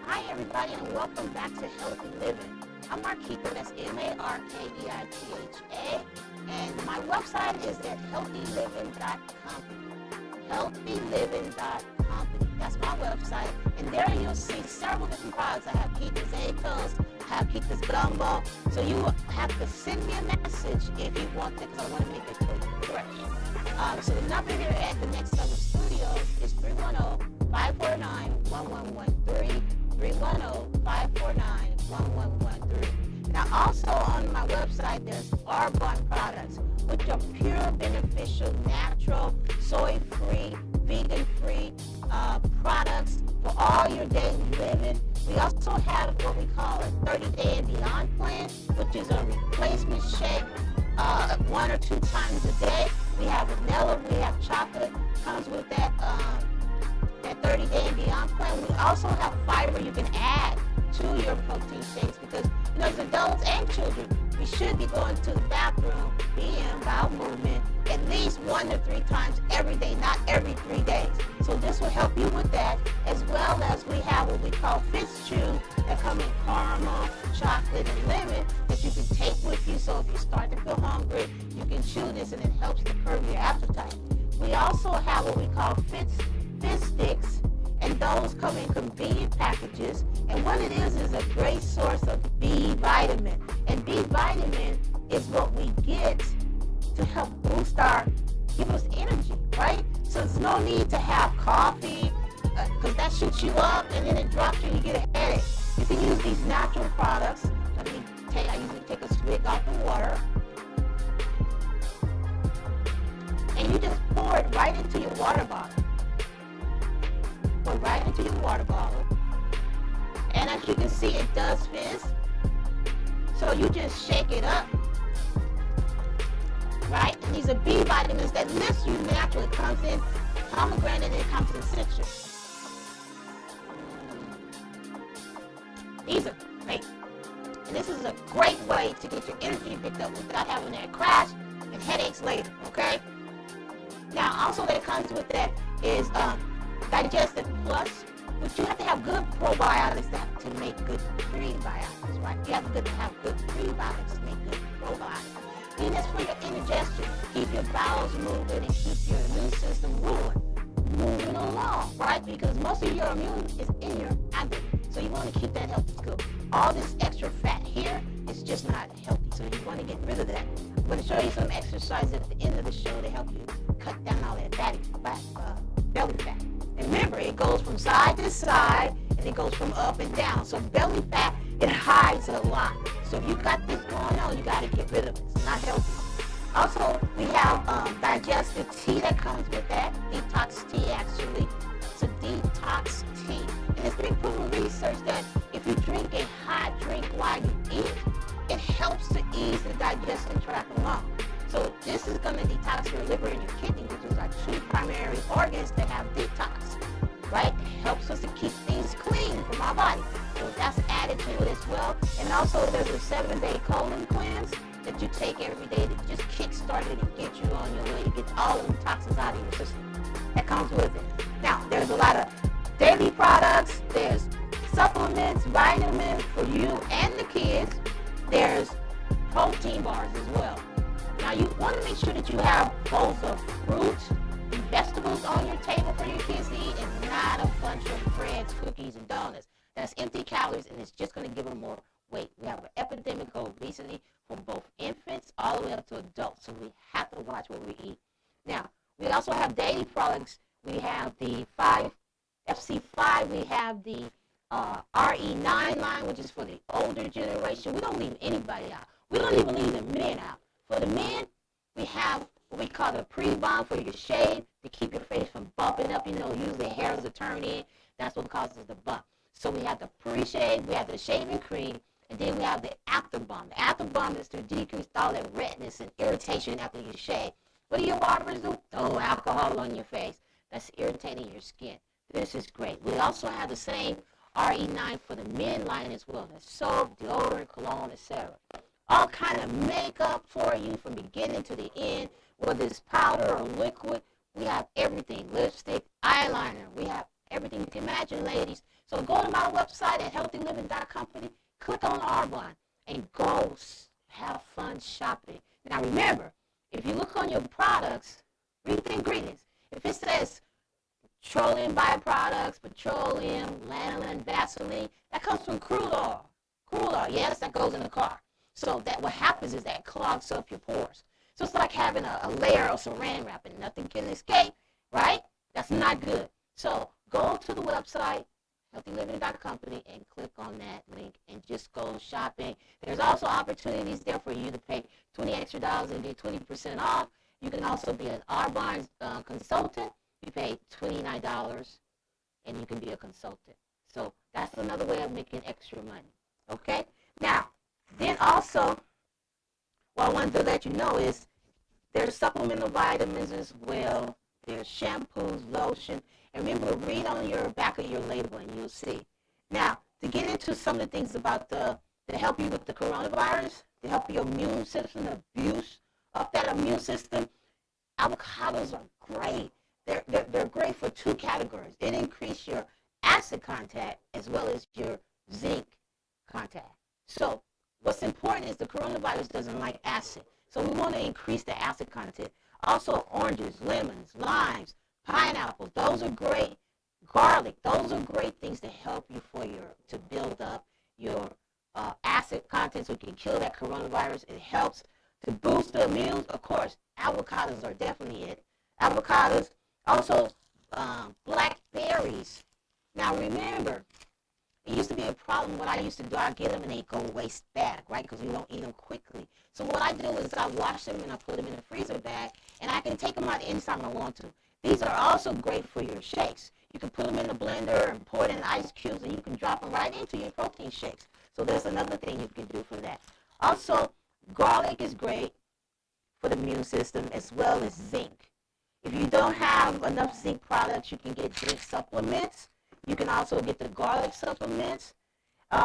Hi, everybody, and welcome back to Healthy Living. I'm Markeitha, that's Markeitha, and my website is at healthyliving.company. Healthyliving.company. That's my website, and there you'll see several different products. I have Keitha's Acos, I have Keitha's Gumbo, so you have to send me a message if you want it, because I want to make it for you fresh. So the number here at the Next Level Studios is 310-549-1113. 310-549-1113. Now, also on my website, there's Arbonne products, which are pure, beneficial, natural, soy-free, vegan-free products for all your daily living. We also have what we call a 30-day and beyond plan, which is a replacement shake 1 or 2 times a day. We have vanilla, we have chocolate, comes with that 30-day and beyond plan. We also have fiber you can add to your protein shakes because, as adults and children, we should be going to the bathroom, being bowel movement, at least 1 to 3 times every day, not every 3 days. So this will help you with that, as well as we have what we call Fizz Chew that come in caramel, chocolate, and lemon that you can take with you. So if you start to feel hungry, you can chew this and it helps to curb your appetite. We also have what we call Fizz Sticks, and those come in convenient packages. And what it is a great source of B vitamin. And B vitamin is what we get to help give us energy, right? So there's no need to have coffee, because that shoots you up and then it drops you and you get a headache. You can use these natural products. I usually take a swig off the water, and you just pour it right into your water bottle. Pour right into your water bottle. And as you can see, it does fizz. So you just shake it up. Right? And these are B vitamins that lift you naturally. It comes in pomegranate and it comes in citrus. These are great. And this is a great way to get your energy picked up without having that crash and headaches later, okay? Now, also that comes with that is Digestive Plus, but you have to have good probiotics to make good prebiotics, right? You have to have good prebiotics to make good probiotics. And that's for your indigestion. Keep your bowels moving and keep your immune system moving along, right? Because most of your immune is in your abdomen. So you want to keep that healthy too. All this extra fat here is just not healthy. So you want to get rid of that. I'm going to show you some exercises at the end of the show to help you cut down all that belly fat. And remember, it goes from side to side and it goes from up and down. So belly fat, it hides a lot. So if you got this going on, you got to get rid of it. It's not healthy. Also, we have digestive tea that comes with that. Detox tea, actually. It's a detox tea. And it's been proven research that if you drink a hot drink while you eat, it helps to ease the digestion tract along. So this is going to detox your liver and your kidney, which is our 2 primary organs that have detox, right? It helps us to keep things clean from our body. So that's added to it as well. And also there's a 7-day colon cleanse that you take every day to just kickstart it and get you on your way to get all the toxins out of your system. That comes with it. Now, there's a lot of daily products. There's supplements, vitamins for you and the kids. There's protein bars as well. Now, you want to make sure that you have bowls of fruit and vegetables on your table for your kids to eat, and not a bunch of breads, cookies, and donuts. That's empty calories, and it's just going to give them more weight. We have an epidemic of obesity from both infants all the way up to adults, so we have to watch what we eat. Now, we also have daily products. We have the FC5. We have the RE9 line, which is for the older generation. We don't leave anybody out. We don't even leave the men out. For the men, we have what we call the pre-balm for your shave to keep your face from bumping up. Usually hairs will turn in. That's what causes the bump. So we have the pre-shave, we have the shaving cream, and then we have the after balm. The after balm is to decrease all that redness and irritation after you shave. What do your barbers do? Throw alcohol on your face. That's irritating your skin. This is great. We also have the same RE9 for the men line as well. That's soap, deodorant, cologne, etc. All kind of makeup for you from beginning to the end, whether it's powder or liquid. We have everything. Lipstick, eyeliner. We have everything you can imagine, ladies. So go to my website at healthyliving.company, click on the R button, and go have fun shopping. Now remember, if you look on your products, read the ingredients. If it says petroleum byproducts, petroleum, lanolin, Vaseline, that comes from crude oil. Crude oil, yes, that goes in the car. So that what happens is that clogs up your pores. So it's like having a layer of saran wrap and nothing can escape, right? That's not good. So go to the website, healthyliving.company, and click on that link and just go shopping. There's also opportunities there for you to pay $20 extra and get 20% off. You can also be an R-Barnes consultant. You pay $29 and you can be a consultant. So that's another way of making extra money. Okay? Now, then also, what I wanted to let you know is there's supplemental vitamins as well. There's shampoos, lotion. And remember, read on your back of your label and you'll see. Now, to get into some of the things about to help you with the coronavirus, to help your immune system, the abuse of that immune system, avocados are great. They're great for two categories. It increases your acid content as well as your zinc content. So what's important is the coronavirus doesn't like acid. So we want to increase the acid content. Also oranges, lemons, limes, pineapples, those are great. Garlic, those are great things to help you to build up your acid content so you can kill that coronavirus. It helps to boost the immune. Of course, avocados are definitely it. Avocados, also blackberries. Now remember, it used to be a problem. What I used to do, I get them and they go waste bag, right? Because we don't eat them quickly. So what I do is I wash them and I put them in a freezer bag, and I can take them out anytime I want to. These are also great for your shakes. You can put them in the blender and pour it in ice cubes, and you can drop them right into your protein shakes. So there's another thing you can do for that. Also, garlic is great for the immune system as well as zinc. If you don't have enough zinc products, you can get zinc supplements. You can also get the garlic supplements. You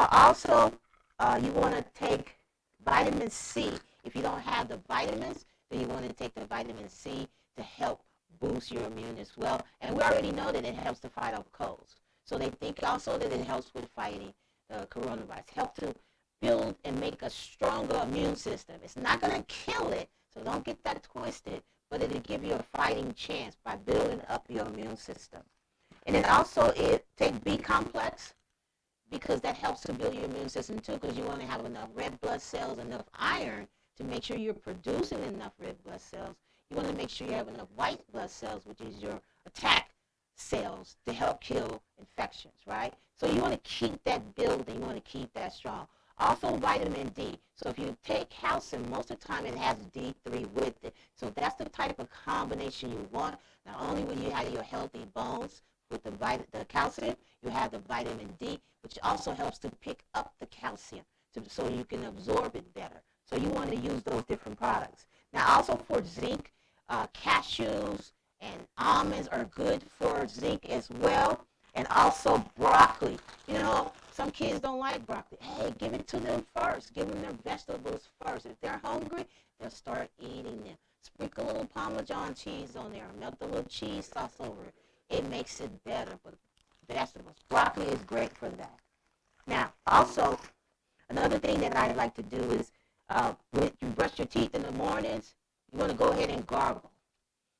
want to take vitamin C. If you don't have the vitamins, then you want to take the vitamin C to help boost your immune as well. And we already know that it helps to fight off colds. So they think also that it helps with fighting the coronavirus. Help to build and make a stronger immune system. It's not going to kill it, so don't get that twisted, but it'll give you a fighting chance by building up your immune system. And then also take B complex, because that helps to build your immune system too, because you want to have enough red blood cells, enough iron to make sure you're producing enough red blood cells. You want to make sure you have enough white blood cells, which is your attack cells, to help kill infections, right? So you want to keep that building. You want to keep that strong. Also vitamin D. So if you take calcium, most of the time it has D3 with it. So that's the type of combination you want. Not only when you have your healthy bones with the calcium, you have the vitamin D, which also helps to pick up the calcium so you can absorb it better. So you want to use those different products. Now also for zinc, cashews and almonds are good for zinc as well. And also broccoli. You know, some kids don't like broccoli. Hey, give it to them first. Give them their vegetables first. If they're hungry, they'll start eating them. Sprinkle a little Parmesan cheese on there. Melt a little cheese sauce over it. It makes it better for vegetables. Broccoli is great for that. Now, also, another thing that I like to do is when you brush your teeth in the mornings, you want to go ahead and gargle.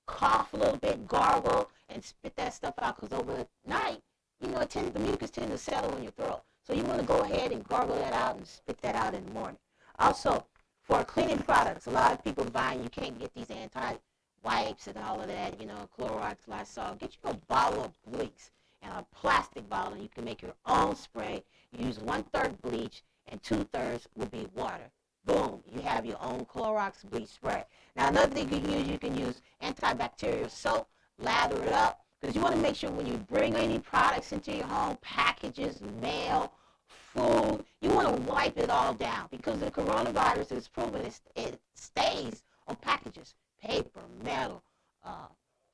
Cough a little bit, gargle, and spit that stuff out, because overnight, you know, the mucus tends to settle in your throat. So you want to go ahead and gargle that out and spit that out in the morning. Also, for cleaning products, a lot of people buying, you can't get these anti-wipes and all of that, you know, Clorox, Lysol. Get you a bottle of bleach and a plastic bottle, and you can make your own spray. You use 1/3 bleach and 2/3 will be water. Boom, you have your own Clorox bleach spray. Now, another thing you can use antibacterial soap, lather it up, because you want to make sure when you bring any products into your home, packages, mail, food, you want to wipe it all down, because the coronavirus is proven it stays on packages, paper, metal,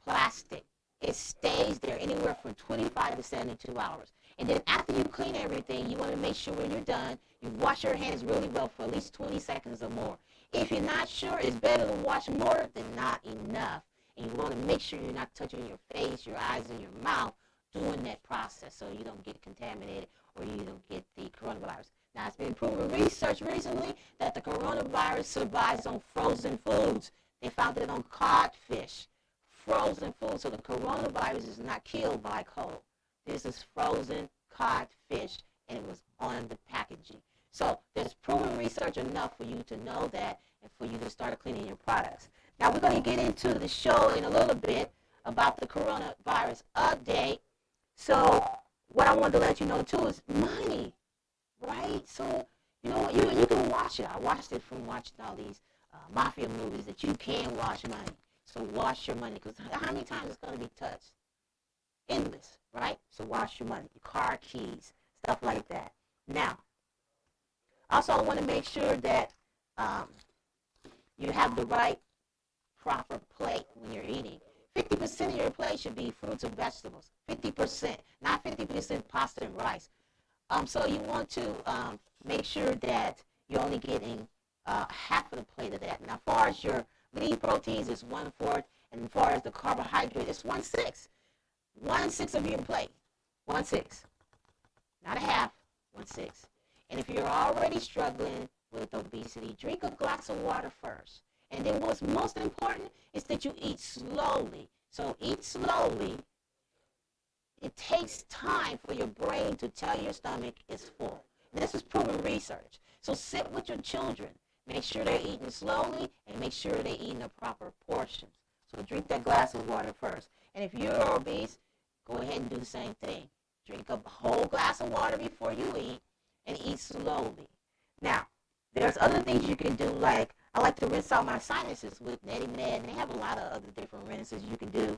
plastic. It stays there anywhere from 25 to 72 hours. And then after you clean everything, you want to make sure when you're done, you wash your hands really well for at least 20 seconds or more. If you're not sure, it's better to wash more than not enough. And you want to make sure you're not touching your face, your eyes, and your mouth during that process so you don't get contaminated or you don't get the coronavirus. Now, it's been proven research recently that the coronavirus survives on frozen foods. They found it on codfish, frozen food. So the coronavirus is not killed by cold. This is frozen codfish, and it was on the packaging. So there's proven research enough for you to know that and for you to start cleaning your products. Now, we're going to get into the show in a little bit about the coronavirus update. So what I wanted to let you know, too, is money, right? So, you know, you can wash it. I watched it from watching all these mafia movies that you can wash money. So wash your money, because how many times it's going to be touched? Endless, right? So wash your money, your car keys, stuff like that. Now, also I want to make sure that you have the right proper plate when you're eating. 50% of your plate should be fruits and vegetables. 50%, not 50% pasta and rice. So you want to make sure that you're only getting half of the plate of that. Now, as far as your lean proteins, it's 1/4, and as far as the carbohydrate, it's 1/6. 1/6 of your plate. 1/6. Not a half, 1/6. And if you're already struggling with obesity, drink a glass of water first. And then what's most important is that you eat slowly. So eat slowly. It takes time for your brain to tell your stomach it's full. And this is proven research. So sit with your children. Make sure they're eating slowly and make sure they're eating the proper portions. So drink that glass of water first. And if you're obese, go ahead and do the same thing. Drink a whole glass of water before you eat and eat slowly. Now, there's other things you can do, like I like to rinse out my sinuses with Neti Med, and they have a lot of other different rinses you can do.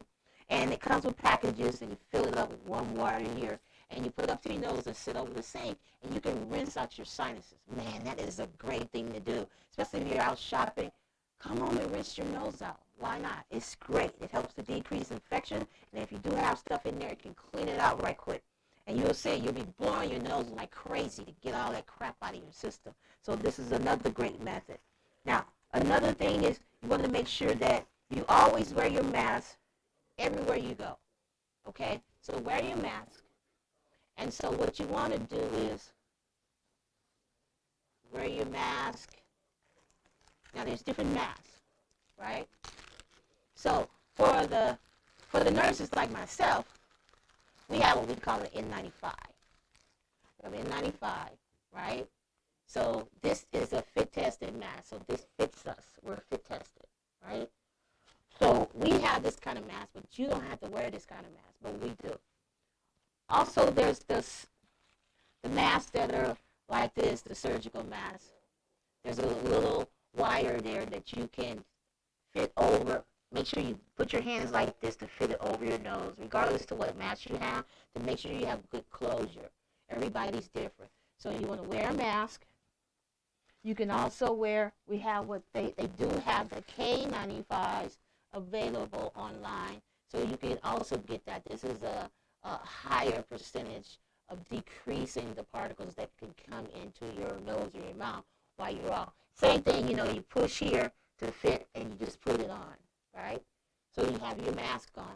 And it comes with packages, and you fill it up with warm water here, and you put it up to your nose and sit over the sink, and you can rinse out your sinuses. Man, that is a great thing to do, especially if you're out shopping. Come home and rinse your nose out. Why not? It's great. It helps to decrease infection, and if you do have stuff in there, it can clean it out right quick. And you'll see you'll be blowing your nose like crazy to get all that crap out of your system. So this is another great method. Now, another thing is you want to make sure that you always wear your mask everywhere you go. Okay? So wear your mask. And so what you want to do is wear your mask. Now there's different masks, right? So for the nurses like myself, we have what we call an N95. We have N95, right? So this is a fit tested mask. So this fits us. We're fit tested, right? So we have this kind of mask, but you don't have to wear this kind of mask, but we do. Also, there's the masks that are like this, the surgical mask. There's a little wire there that you can fit over. Make sure you put your hands like this to fit it over your nose, regardless to what mask you have, to make sure you have good closure. Everybody's different. So you want to wear a mask. You can also wear, we have what they do have the K95s available online. So you can also get that. This is a higher percentage of decreasing the particles that can come into your nose or your mouth while you're off. Same thing, you push here to fit and you just put it on, right? So you have your mask on.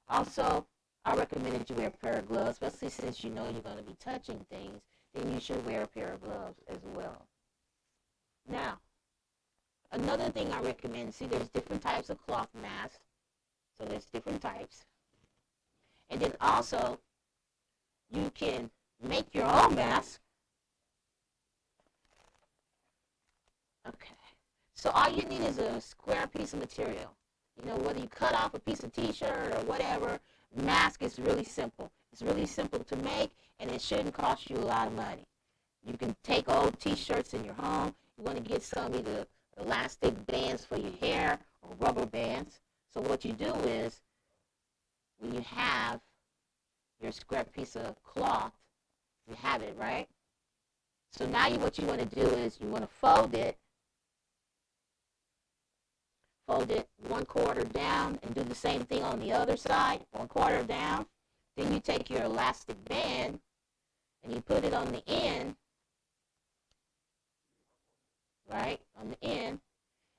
Also, I recommend that you wear a pair of gloves, especially since you know you're going to be touching things, then you should wear a pair of gloves as well. Now, another thing I recommend, see there's different types of cloth masks. So there's different types. And then also, you can make your own mask. Okay. So all you need is a square piece of material. Whether you cut off a piece of t-shirt or whatever, mask is really simple. It's really simple to make, and it shouldn't cost you a lot of money. You can take old t-shirts in your home. You want to get some of the elastic bands for your hair or rubber bands. So what you do is, when you have your square piece of cloth, you have it, right? So now what you want to do is you want to fold it 1/4 down and do the same thing on the other side, 1/4 down. Then you take your elastic band and you put it on the end, right, on the end.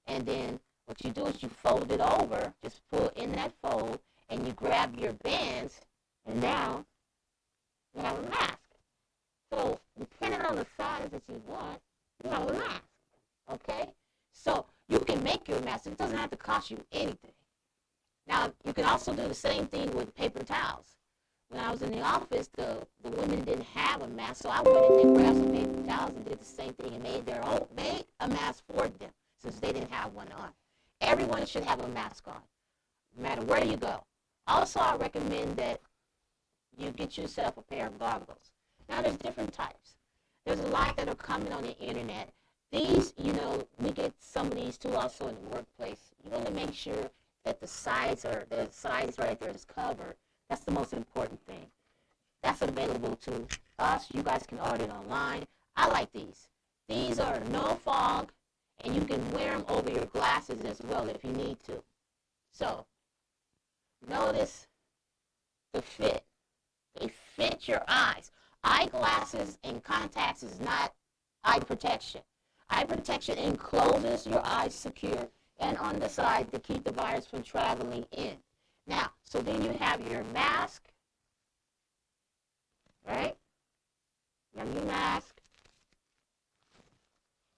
And then what you do is you fold it over, just pull in that fold, and you grab your bands And now you have a mask. So depending on the size that you want, you have a mask. Okay? So you can make your mask. It doesn't have to cost you anything. Now, you can also do the same thing with paper towels. When I was in the office, the women didn't have a mask, so I went in there, grabbed some paper towels, and did the same thing and made a mask for them since they didn't have one on. Everyone should have a mask on, no matter where you go. Also, I recommend that you get yourself a pair of goggles. Now, there's different types. There's a lot that are coming on the internet. These, we get some of these too also in the workplace. You want to make sure that the sides right there is covered. That's the most important thing. That's available to us. You guys can order it online. I like these. These are no fog, and you can wear them over your glasses as well if you need to. So, notice the fit. They fit your eyes. Eyeglasses and contacts is not eye protection. Eye protection encloses your eyes secure and on the side to keep the virus from traveling in. Now, so then you have your mask, right? You have your mask.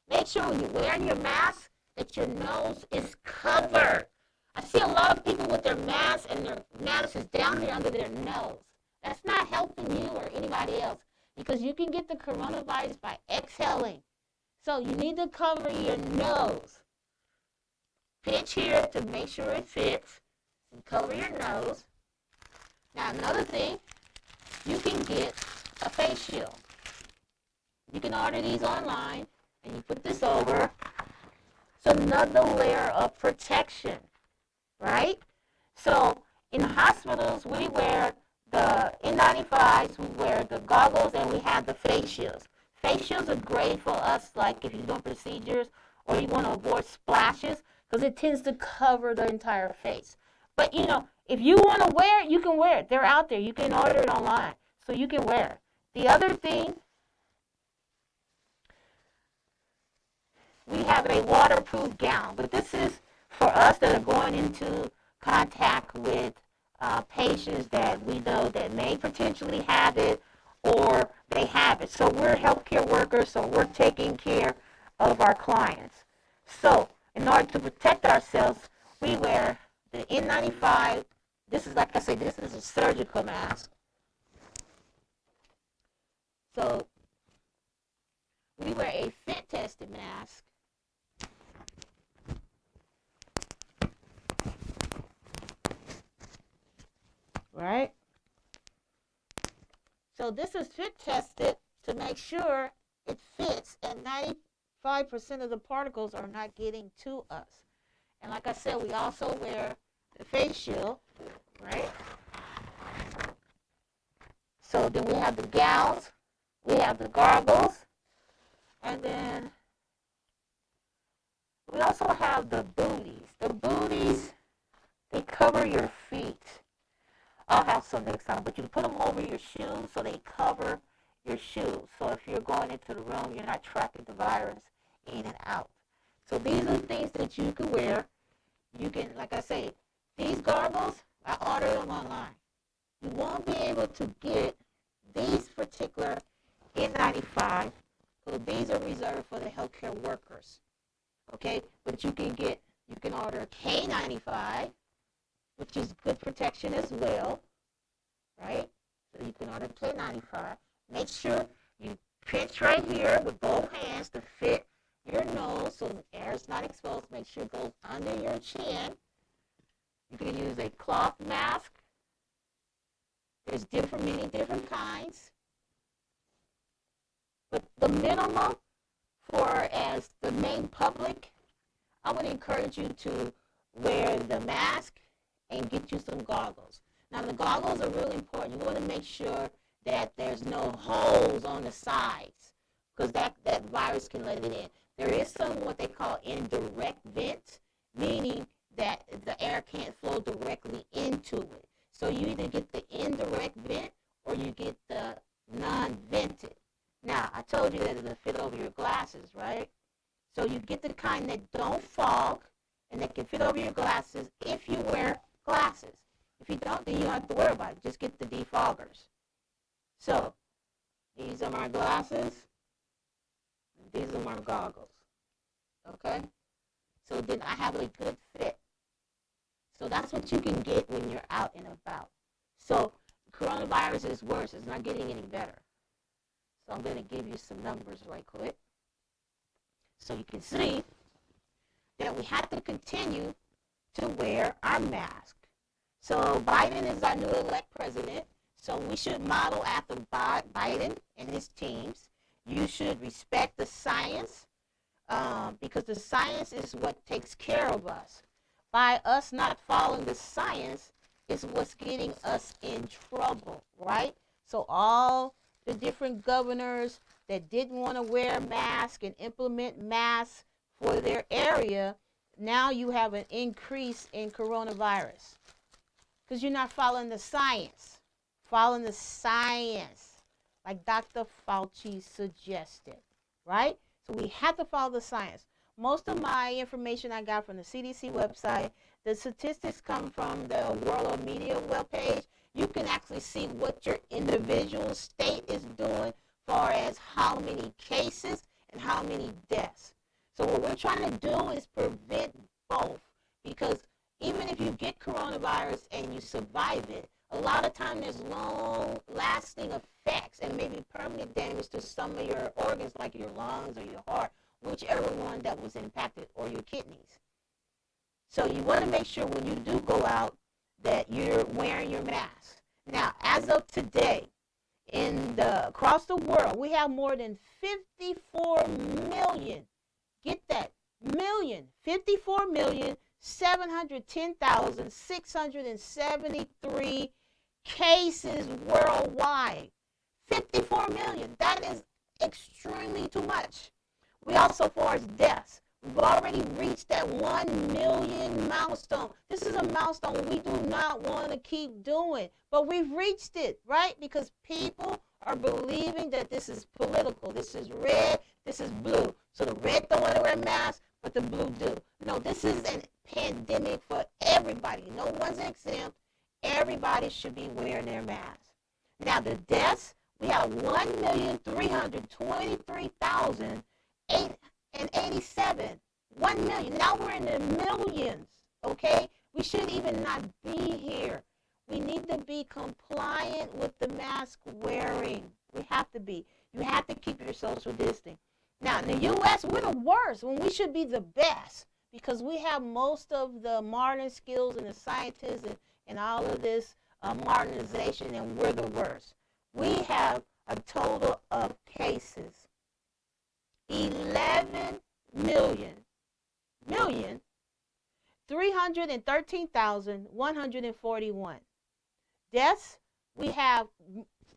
Make sure when you're wearing your mask that your nose is covered. I see a lot of people with their mask and their mask is down there under their nose. That's not helping you or anybody else because you can get the coronavirus by exhaling. So you need to cover your nose. Pinch here to make sure it fits and cover your nose. Now another thing, you can get a face shield. You can order these online and you put this over. It's another layer of protection, right? So in hospitals, we wear the N95s, we wear the goggles, and we have the face shields. Face shields are great for us, like if you're doing procedures or you want to avoid splashes, because it tends to cover the entire face. But, if you want to wear it, you can wear it. They're out there. You can order it online, so you can wear it. The other thing, we have a waterproof gown, but this is for us that are going into contact with patients that we know that may potentially have it or they have it. So we're healthcare workers, so we're taking care of our clients. So in order to protect ourselves, we wear the N95. This is, like I said, this is a surgical mask. So we wear a fit-tested mask. Right? So this is fit tested to make sure it fits and 95% of the particles are not getting to us. And like I said, we also wear the face shield, right? So then we have the gowns, we have the goggles, and then we also have the booties. The booties, they cover your feet. I'll have some next time, but you put them over your shoes so they cover your shoes. So if you're going into the room, you're not trapping the virus in and out. So these are things that you can wear. You can, like I say, these goggles, I order them online. You won't be able to get these particular N95, so these are reserved for the healthcare workers. Okay, but you can order K95, which is good protection as well, right? So you can order K95. Make sure you pinch right here with both hands to fit your nose so the air is not exposed. Make sure it goes under your chin. You can use a cloth mask. There's many different kinds. But the minimum for as the main public, I would encourage you to wear the mask and get you some goggles. Now the goggles are really important. You want to make sure that there's no holes on the sides because that virus can let it in. There is some what they call indirect vent, meaning that the air can't flow directly into it. So you either get the indirect vent or you get the non-vented. Now, I told you that it'll fit over your glasses, right? So you get the kind that don't fog and that can fit over your glasses if you wear glasses. If you don't, then you don't have to worry about it. Just get the defoggers. So, these are my glasses. And these are my goggles. Okay? So then I have a good fit. So that's what you can get when you're out and about. So coronavirus is worse. It's not getting any better. So I'm going to give you some numbers right quick. So you can see that we have to continue to wear our mask. So Biden is our new elect president. So we should model after Biden and his teams. You should respect the science because the science is what takes care of us. By us not following the science is what's getting us in trouble, right? So all the different governors that didn't want to wear masks and implement masks for their area, now you have an increase in coronavirus because you're not following the science. Following the science, like Dr. Fauci suggested, right? So we have to follow the science. Most of my information I got from the CDC website. The statistics come from the World of Media webpage. You can actually see what your individual state is doing as far as how many cases and how many deaths. So what we're trying to do is prevent both, because even if you get coronavirus and you survive it, a lot of times there's long-lasting effects and maybe permanent damage to some of your organs like your lungs or your heart, whichever one that was impacted, or your kidneys. So you want to make sure when you do go out that you're wearing your mask. Now, as of today, across the world, we have more than 54 million, get that, 54,710,673 cases worldwide. 54 million. That is extremely too much. We also, as far as deaths, we've already reached that 1 million milestone. This is a milestone we do not want to keep doing, but we've reached it, right? Because people are believing that this is political. This is red, this is blue. So the red don't want to wear masks, but the blue do. No, this is a pandemic for everybody. No one's exempt. Everybody should be wearing their masks. Now the deaths, we have 1,323,887. 1 million. Now we're in the millions, okay? We should even not be here. We need to be compliant with the mask wearing. We have to be. You have to keep your social distancing. Now, in the U.S., we're the worst when we should be the best, because we have most of the modern skills and the scientists and all of this modernization, and we're the worst. We have a total of cases, 11,313,141. Deaths, we have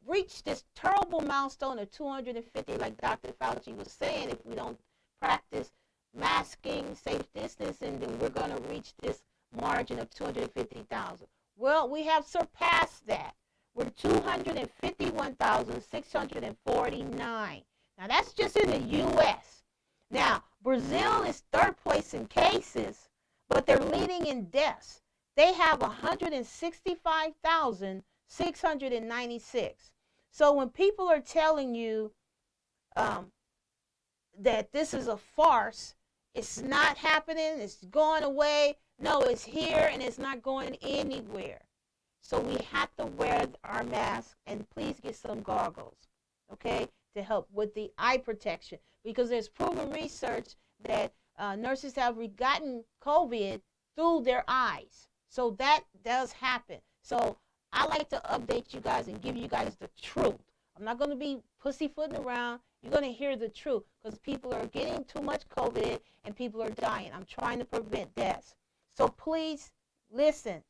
reached this terrible milestone of 250, like Dr. Fauci was saying. If we don't practice masking, safe distancing, then we're going to reach this margin of 250,000. Well, we have surpassed that. We're 251,649. Now, that's just in the U.S. Now, Brazil is third place in cases, but they're leading in deaths. They have 165,696. So when people are telling you that this is a farce, it's not happening, it's going away. No, it's here and it's not going anywhere. So we have to wear our mask, and please get some goggles, okay, to help with the eye protection, because there's proven research that nurses have gotten COVID through their eyes. So that does happen. So I like to update you guys and give you guys the truth. I'm not going to be pussyfooting around. You're going to hear the truth, because people are getting too much COVID and people are dying. I'm trying to prevent deaths. So please listen.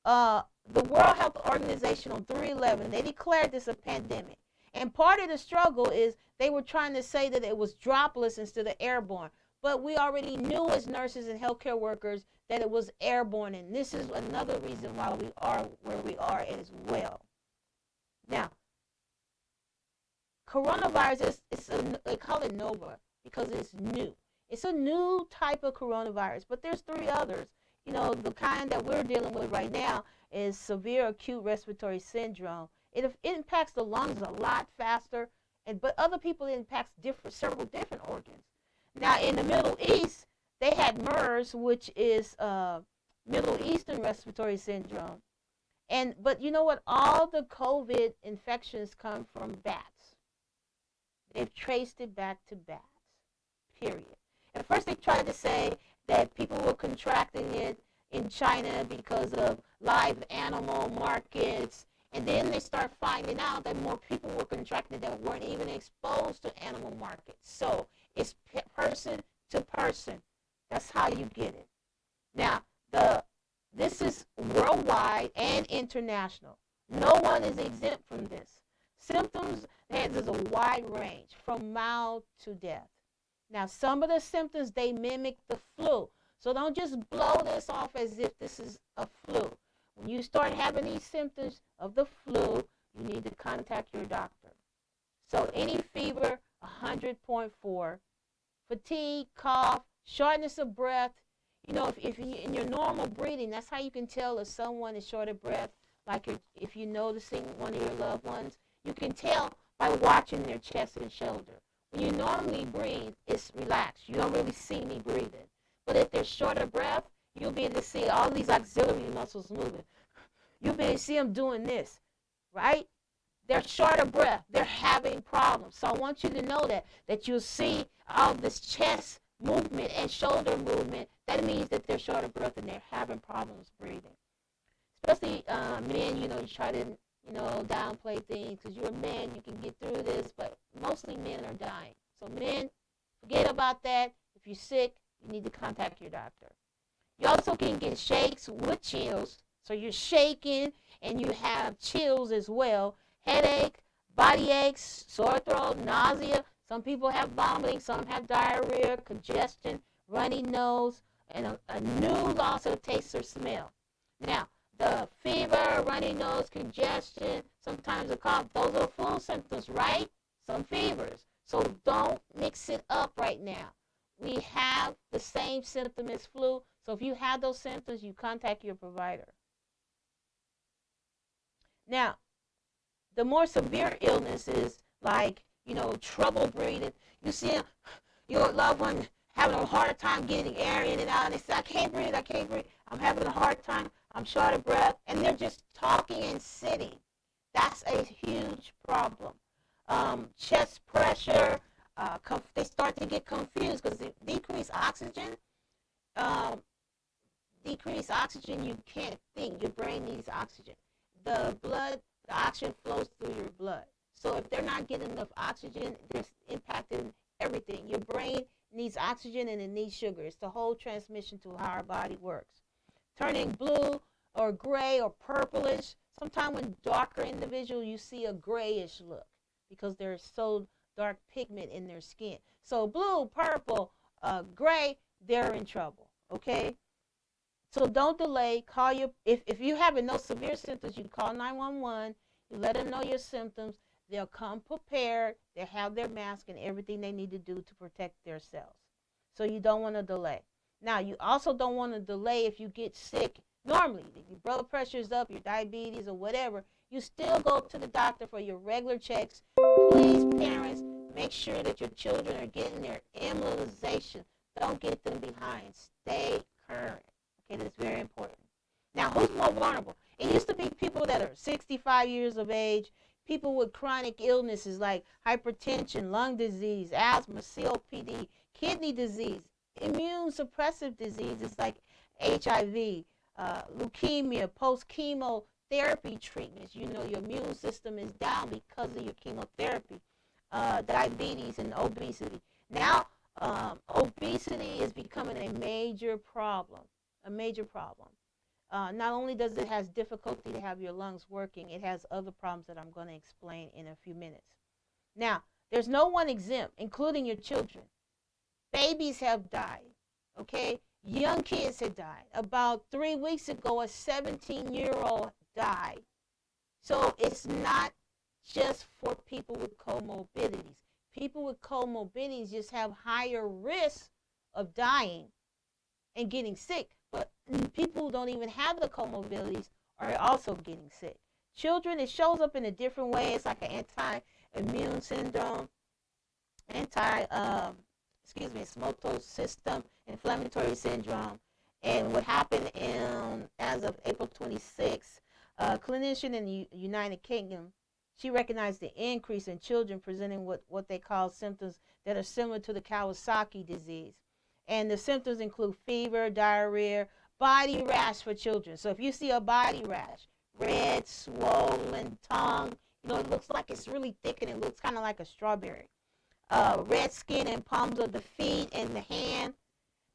The World Health Organization on 3/11, they declared this a pandemic. And part of the struggle is they were trying to say that it was droplets instead of airborne. But we already knew as nurses and healthcare workers that it was airborne. And this is another reason why we are where we are as well. Now, coronavirus, they call it Nova because it's new. It's a new type of coronavirus, but there's 3 others. You know, the kind that we're dealing with right now is severe acute respiratory syndrome. It impacts the lungs a lot faster, but other people it impacts several different organs. Now, in the Middle East, they had MERS, which is Middle Eastern respiratory syndrome. But you know what? All the COVID infections come from bats. They've traced it back to bats, period. At first, they tried to say that people were contracting it in China because of live animal markets. And then they start finding out that more people were contracting that weren't even exposed to animal markets. So it's person to person. That's how you get it. Now, this is worldwide and international. No one is exempt from this. Symptoms, there's a wide range from mild to death. Now, some of the symptoms, they mimic the flu. So don't just blow this off as if this is a flu. When you start having these symptoms of the flu, you need to contact your doctor. So any fever, 100.4, fatigue, cough, shortness of breath. You know, if you, in your normal breathing, that's how you can tell if someone is short of breath. Like if you're noticing one of your loved ones, you can tell by watching their chest and shoulder. When you normally breathe, it's relaxed. You don't really see me breathing. But if they're short of breath, you'll be able to see all these auxiliary muscles moving. You'll be able to see them doing this, right? They're short of breath. They're having problems. So I want you to know that you'll see all this chest movement and shoulder movement. That means that they're short of breath and they're having problems breathing. Especially men, you try to, downplay things because you're a man, you can get through this, but mostly men are dying. So men, forget about that. If you're sick, you need to contact your doctor. You also can get shakes with chills. So you're shaking and you have chills as well. Headache, body aches, sore throat, nausea. Some people have vomiting, some have diarrhea, congestion, runny nose, and a new loss of taste or smell. Now, the fever, runny nose, congestion, sometimes a cough, those are flu symptoms, right? Some fevers. So don't mix it up right now. We have the same symptom as flu. So if you have those symptoms, you contact your provider. Now, the more severe illnesses like, trouble breathing. You see your loved one having a hard time getting air in and out, and they say, I can't breathe, I'm having a hard time, I'm short of breath, and they're just talking and sitting. That's a huge problem. Chest pressure, they start to get confused because they decrease oxygen. You can't think. Your brain needs oxygen. The oxygen flows through your blood. So if they're not getting enough oxygen, it's impacting everything. Your brain needs oxygen and it needs sugar. It's the whole transmission to how our body works. Turning blue or gray or purplish. Sometimes when darker individual, you see a grayish look because there's so dark pigment in their skin. So blue, purple, gray, they're in trouble. Okay? So don't delay. If you're having no severe symptoms, you call 911. You let them know your symptoms. They'll come prepared. They have their mask and everything they need to do to protect themselves. So you don't want to delay. Now, you also don't want to delay if you get sick. Normally, if your blood pressure is up, your diabetes or whatever, you still go to the doctor for your regular checks. Please, parents, make sure that your children are getting their immunization. Don't get them behind. Stay current. Okay, that's very important. Now, who's more vulnerable? It used to be people that are 65 years of age, people with chronic illnesses like hypertension, lung disease, asthma, COPD, kidney disease, immune suppressive diseases like HIV, leukemia, post-chemotherapy treatments. Your immune system is down because of your chemotherapy, diabetes and obesity. Now, obesity is becoming a major problem. Not only does it have difficulty to have your lungs working, it has other problems that I'm going to explain in a few minutes. Now, there's no one exempt, including your children. Babies have died, okay? Young kids have died. About 3 weeks ago, a 17-year-old died. So it's not just for people with comorbidities. People with comorbidities just have higher risk of dying and getting sick. But people who don't even have the comorbidities are also getting sick. Children, it shows up in a different way. It's like an anti-immune syndrome, smotal system inflammatory syndrome. And what happened as of April 26th, a clinician in the United Kingdom, she recognized the increase in children presenting what they call symptoms that are similar to the Kawasaki disease. And the symptoms include fever, diarrhea, body rash for children. So if you see a body rash, red, swollen tongue, it looks like it's really thick and it looks kind of like a strawberry. Red skin and palms of the feet and the hand.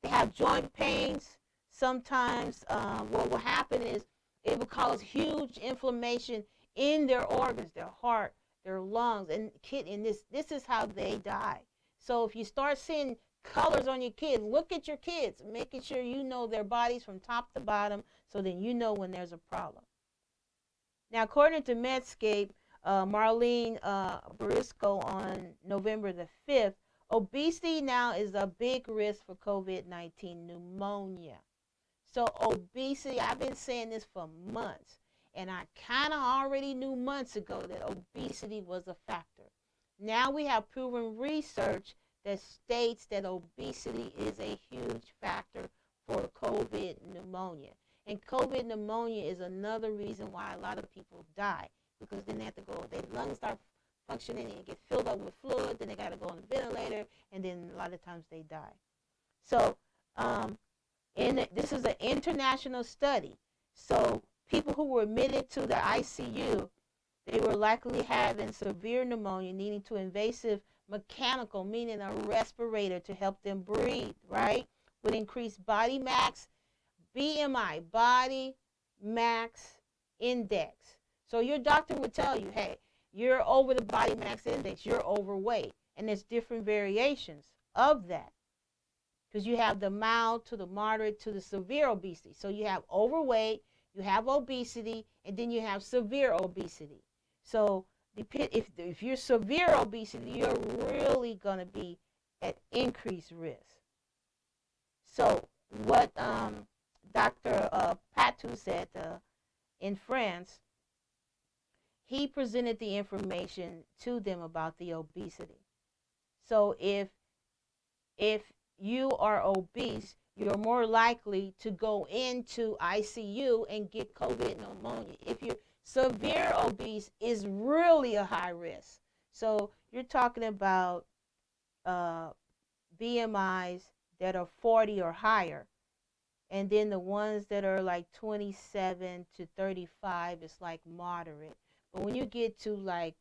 They have joint pains. Sometimes what will happen is it will cause huge inflammation in their organs, their heart, their lungs, and this is how they die. So if you start seeing colors on your kids, look at your kids, making sure you know their bodies from top to bottom, so then you know when there's a problem. Now, according to Medscape, Marlene Briscoe on November the 5th, obesity now is a big risk for COVID-19 pneumonia. So obesity, I've been saying this for months, and I kind of already knew months ago that obesity was a factor. Now we have proven research that states that obesity is a huge factor for COVID pneumonia. And COVID pneumonia is another reason why a lot of people die, because then they have to go, their lungs start functioning and get filled up with fluid, then they got to go on the ventilator, and then a lot of times they die. So this is an international study. So people who were admitted to the ICU, they were likely having severe pneumonia, needing to invasive mechanical, meaning a respirator to help them breathe, right? With increased body mass, BMI, body mass index. So your doctor would tell you, hey, you're over the body mass index, you're overweight. And there's different variations of that, because you have the mild to the moderate to the severe obesity. So you have overweight, you have obesity, and then you have severe obesity. So if you're severe obesity, you're really going to be at increased risk. So what Dr. Patou said in France, he presented the information to them about the obesity. So if you are obese, you're more likely to go into ICU and get COVID pneumonia. If you're severe obese, is really a high risk. So you're talking about BMIs that are 40 or higher. And then the ones that are like 27 to 35 is like moderate. But when you get to like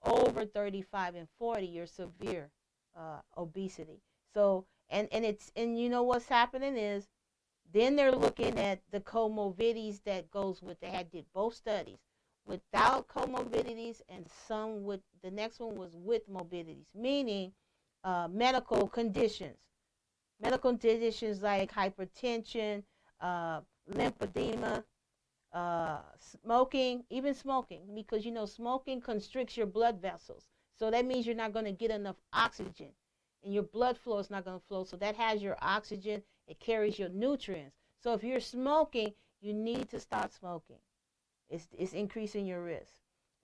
over 35 and 40, you're severe obesity. So and you know what's happening is then they're looking at the comorbidities that goes with. They did both studies without comorbidities and some with. The next one was with morbidities, meaning medical conditions. Medical conditions like hypertension, lymphedema, smoking, even smoking, because smoking constricts your blood vessels. So that means you're not going to get enough oxygen, and your blood flow is not going to flow. So that has your oxygen. It carries your nutrients. So if you're smoking, you need to stop smoking. It's increasing your risk.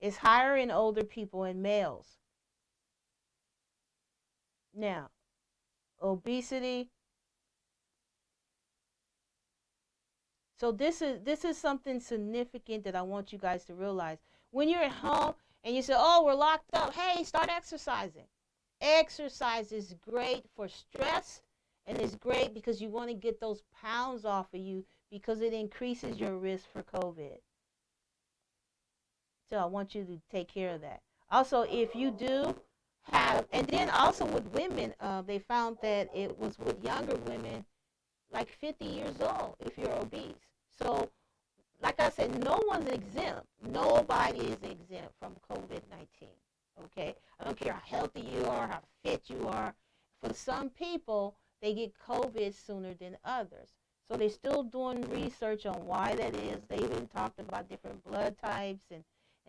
It's higher in older people and males. Now, obesity. So this is something significant that I want you guys to realize. When you're at home and you say, oh, we're locked up, hey, start exercising. Exercise is great for stress, and it's great because you want to get those pounds off of you, because it increases your risk for COVID. So I want you to take care of that. Also, if you do have, and then also with women, they found that it was with younger women, like 50 years old, if you're obese. So, like I said, no one's exempt. Nobody is exempt from COVID-19, okay? I don't care how healthy you are, how fit you are. For some people, they get COVID sooner than others. So they're still doing research on why that is. They even talked about different blood types and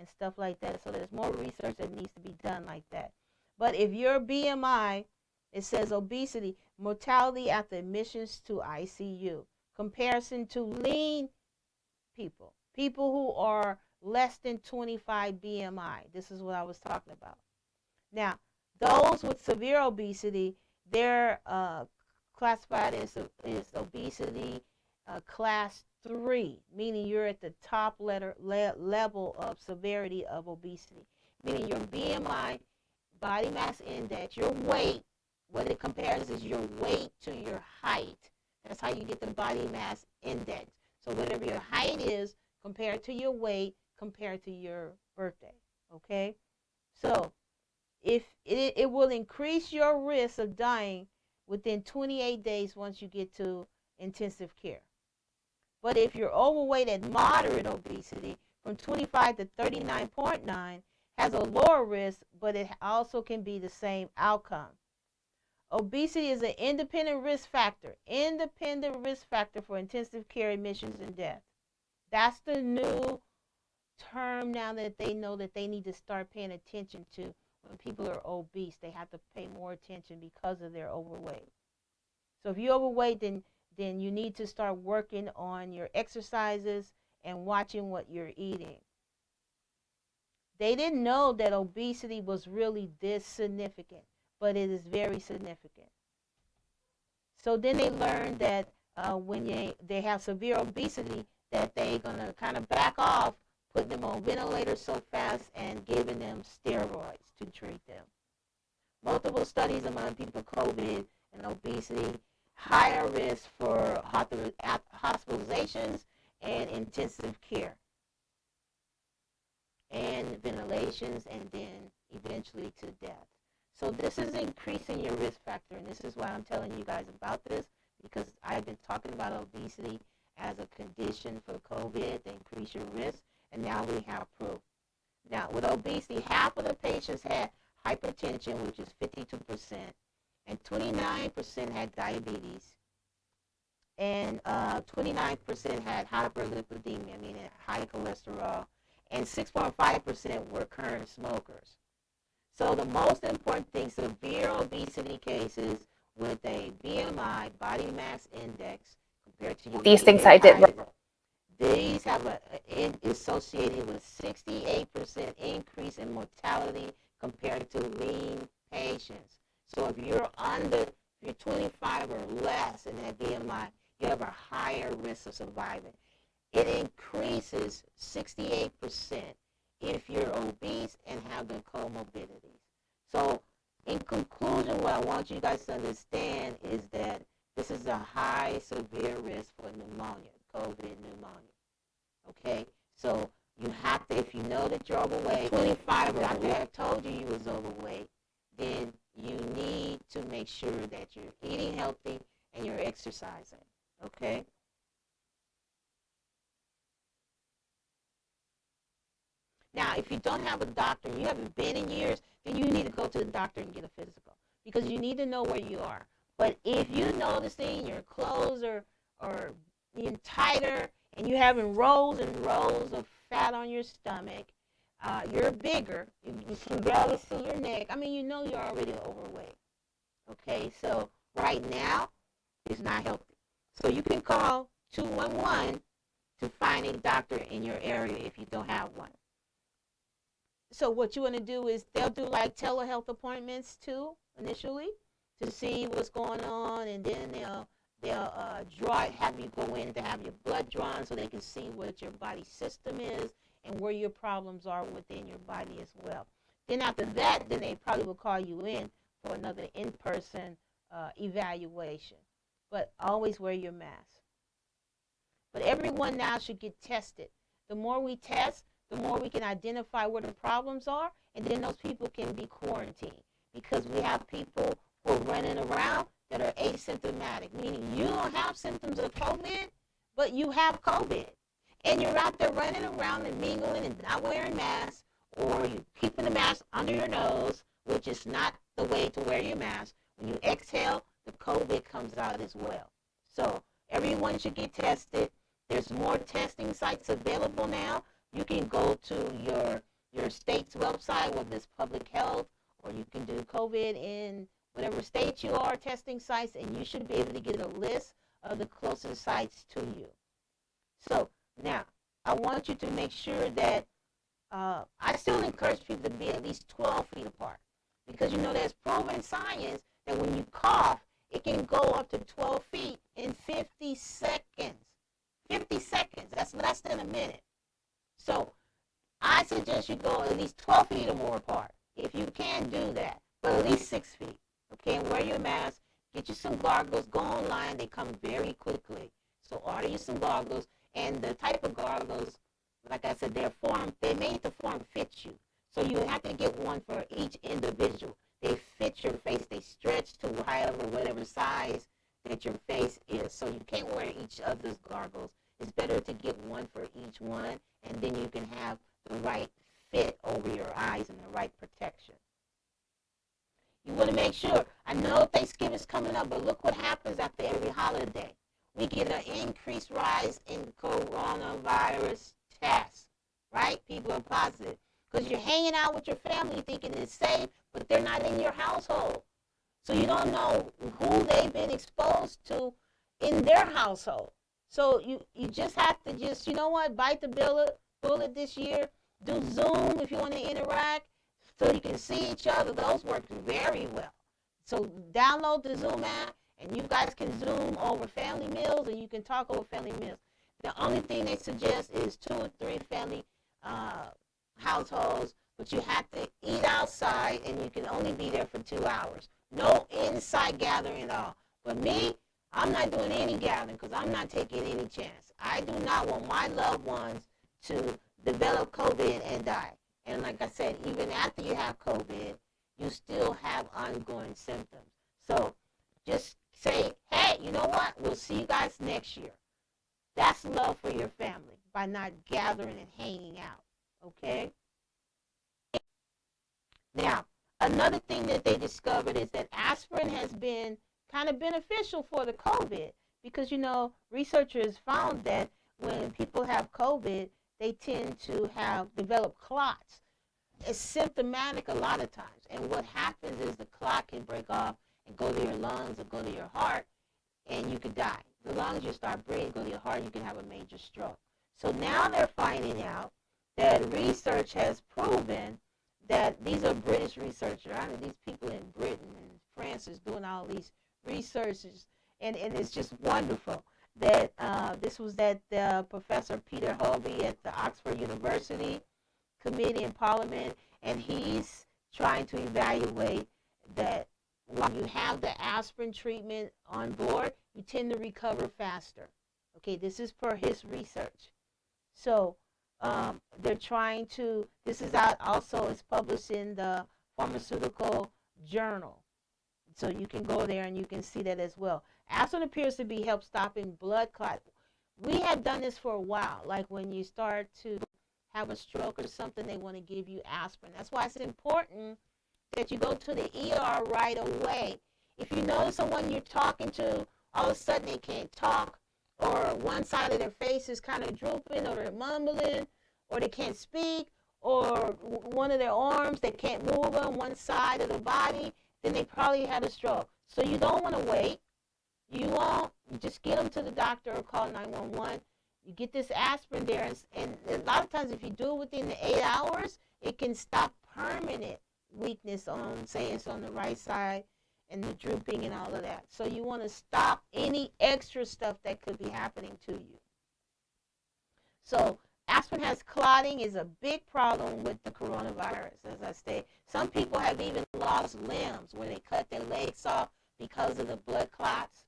stuff like that. So there's more research that needs to be done like that. But if your BMI, it says obesity, mortality after admissions to ICU, comparison to lean people People who are less than 25 BMI. This is what I was talking about. Now, those with severe obesity, they're classified as obesity class 3, meaning you're at the top level of severity of obesity, meaning your BMI, body mass index, your weight, what it compares is your weight to your height. That's how you get the body mass index. So whatever your height is compared to your weight compared to your birthday, okay? So if it will increase your risk of dying within 28 days once you get to intensive care. But if you're overweight at moderate obesity, from 25 to 39.9 has a lower risk, but it also can be the same outcome. Obesity is an independent risk factor for intensive care admissions and death. That's the new term now that they know that they need to start paying attention to. When people are obese, they have to pay more attention because of their overweight. So if you're overweight, then you need to start working on your exercises and watching what you're eating. They didn't know that obesity was really this significant, but it is very significant. So then they learned that when they have severe obesity, that they're going to kind of back off, putting them on ventilators so fast and giving them steroids to treat them. Multiple studies among people with COVID and obesity, higher risk for hospitalizations and intensive care and ventilations, and then eventually to death. So this is increasing your risk factor, and this is why I'm telling you guys about this, because I've been talking about obesity as a condition for COVID to increase your risk, and now we have proof. Now, with obesity, half of the patients had hypertension, which is 52%, and 29% had diabetes, and 29% had hyperlipidemia, meaning high cholesterol, and 6.5% were current smokers. So the most important thing, severe obesity cases with a BMI, body mass index, compared to your these things I did height, these have associated with 68% increase in mortality compared to lean patients. So if you're 25 or less in that BMI, you have a higher risk of surviving. It increases 68% if you're obese and have the comorbidities. So in conclusion, what I want you guys to understand is that this is a high severe risk for pneumonia, COVID pneumonia. Okay? So you have to, if you know that you're overweight, 25 or doctor have told you was overweight, then you need to make sure that you're eating healthy and you're exercising. Okay? Now, if you don't have a doctor, you haven't been in years, then you need to go to the doctor and get a physical, because you need to know where you are. But if you're noticing your clothes are being tighter and you're having rows and rows of fat on your stomach, you're bigger, you can barely see your neck, I mean, you know you're already overweight. Okay, so right now, it's not healthy. So you can call 211 to find a doctor in your area if you don't have one. So what you want to do is they'll do like telehealth appointments too initially to see what's going on, and then they'll have you go in to have your blood drawn so they can see what your body system is and where your problems are within your body as well. Then after that, then they probably will call you in for another in-person evaluation. But always wear your mask. But everyone now should get tested. The more we test, the more we can identify where the problems are, and then those people can be quarantined. Because we have people who are running around that are asymptomatic, meaning you don't have symptoms of COVID, but you have COVID. And you're out there running around and mingling and not wearing masks, or you're keeping the mask under your nose, which is not the way to wear your mask. When you exhale, the COVID comes out as well. So everyone should get tested. There's more testing sites available now. You can go to your state's website, whether it's public health, or you can do COVID in whatever state you are, testing sites, and you should be able to get a list of the closest sites to you. So now, I want you to make sure that I still encourage people to be at least 12 feet apart, because there's proven science that when you cough, it can go up to 12 feet in 50 seconds. 50 seconds, that's less than a minute. So I suggest you go at least 12 feet or more apart. If you can do that, but at least 6 feet. Okay, and wear your mask. Get you some gargles. Go online. They come very quickly. So order you some gargles. And the type of gargles, like I said, they're made to form fit you. So you have to get one for each individual. They fit your face. They stretch to whatever size that your face is. So you can't wear each other's gargles. It's better to get one for each one, and then you can have the right fit over your eyes and the right protection. You want to make sure. I know Thanksgiving's coming up, but look what happens after every holiday. We get an increased rise in coronavirus tests, right? People are positive because you're hanging out with your family thinking it's safe, but they're not in your household. So you don't know who they've been exposed to in their household. So you just have to bite the bullet this year. Do Zoom if you want to interact so you can see each other. Those work very well. So download the Zoom app, and you guys can Zoom over family meals, and you can talk over family meals. The only thing they suggest is 2 or 3 family households, but you have to eat outside, and you can only be there for 2 hours. No inside gathering at all. But me, I'm not doing any gathering because I'm not taking any chance. I do not want my loved ones to develop COVID and die. And like I said, even after you have COVID, you still have ongoing symptoms. So just say, hey, you know what? We'll see you guys next year. That's love for your family by not gathering and hanging out. Okay? Now, another thing that they discovered is that aspirin has been kind of beneficial for the COVID because, researchers found that when people have COVID, they tend to develop clots. It's symptomatic a lot of times. And what happens is the clot can break off and go to your lungs or go to your heart, and you could die. The lungs, you start breathing, go to your heart, you can have a major stroke. So now they're finding out that research has proven that these are British researchers. I mean, these people in Britain and France is doing all these researches, and it's just wonderful that this was that Professor Peter Hovey at the Oxford University Committee in Parliament, and he's trying to evaluate that when you have the aspirin treatment on board, you tend to recover faster. Okay, this is per his research. So they're trying to, this is out also, it's published in the Pharmaceutical Journal. So you can go there and you can see that as well. Aspirin appears to be help stopping blood clot. We have done this for a while. Like when you start to have a stroke or something, they want to give you aspirin. That's why it's important that you go to the ER right away. If you notice someone you're talking to, all of a sudden they can't talk, or one side of their face is kind of drooping, or they're mumbling, or they can't speak, or one of their arms, they can't move on one side of the body, then they probably had a stroke. So you don't want to wait. You just get them to the doctor or call 911. You get this aspirin there, and a lot of times if you do it within the 8 hours, it can stop permanent weakness on, say it's on the right side, and the drooping and all of that. So you want to stop any extra stuff that could be happening to you. So aspirin has clotting is a big problem with the coronavirus, as I say. Some people have even lost limbs where they cut their legs off because of the blood clots.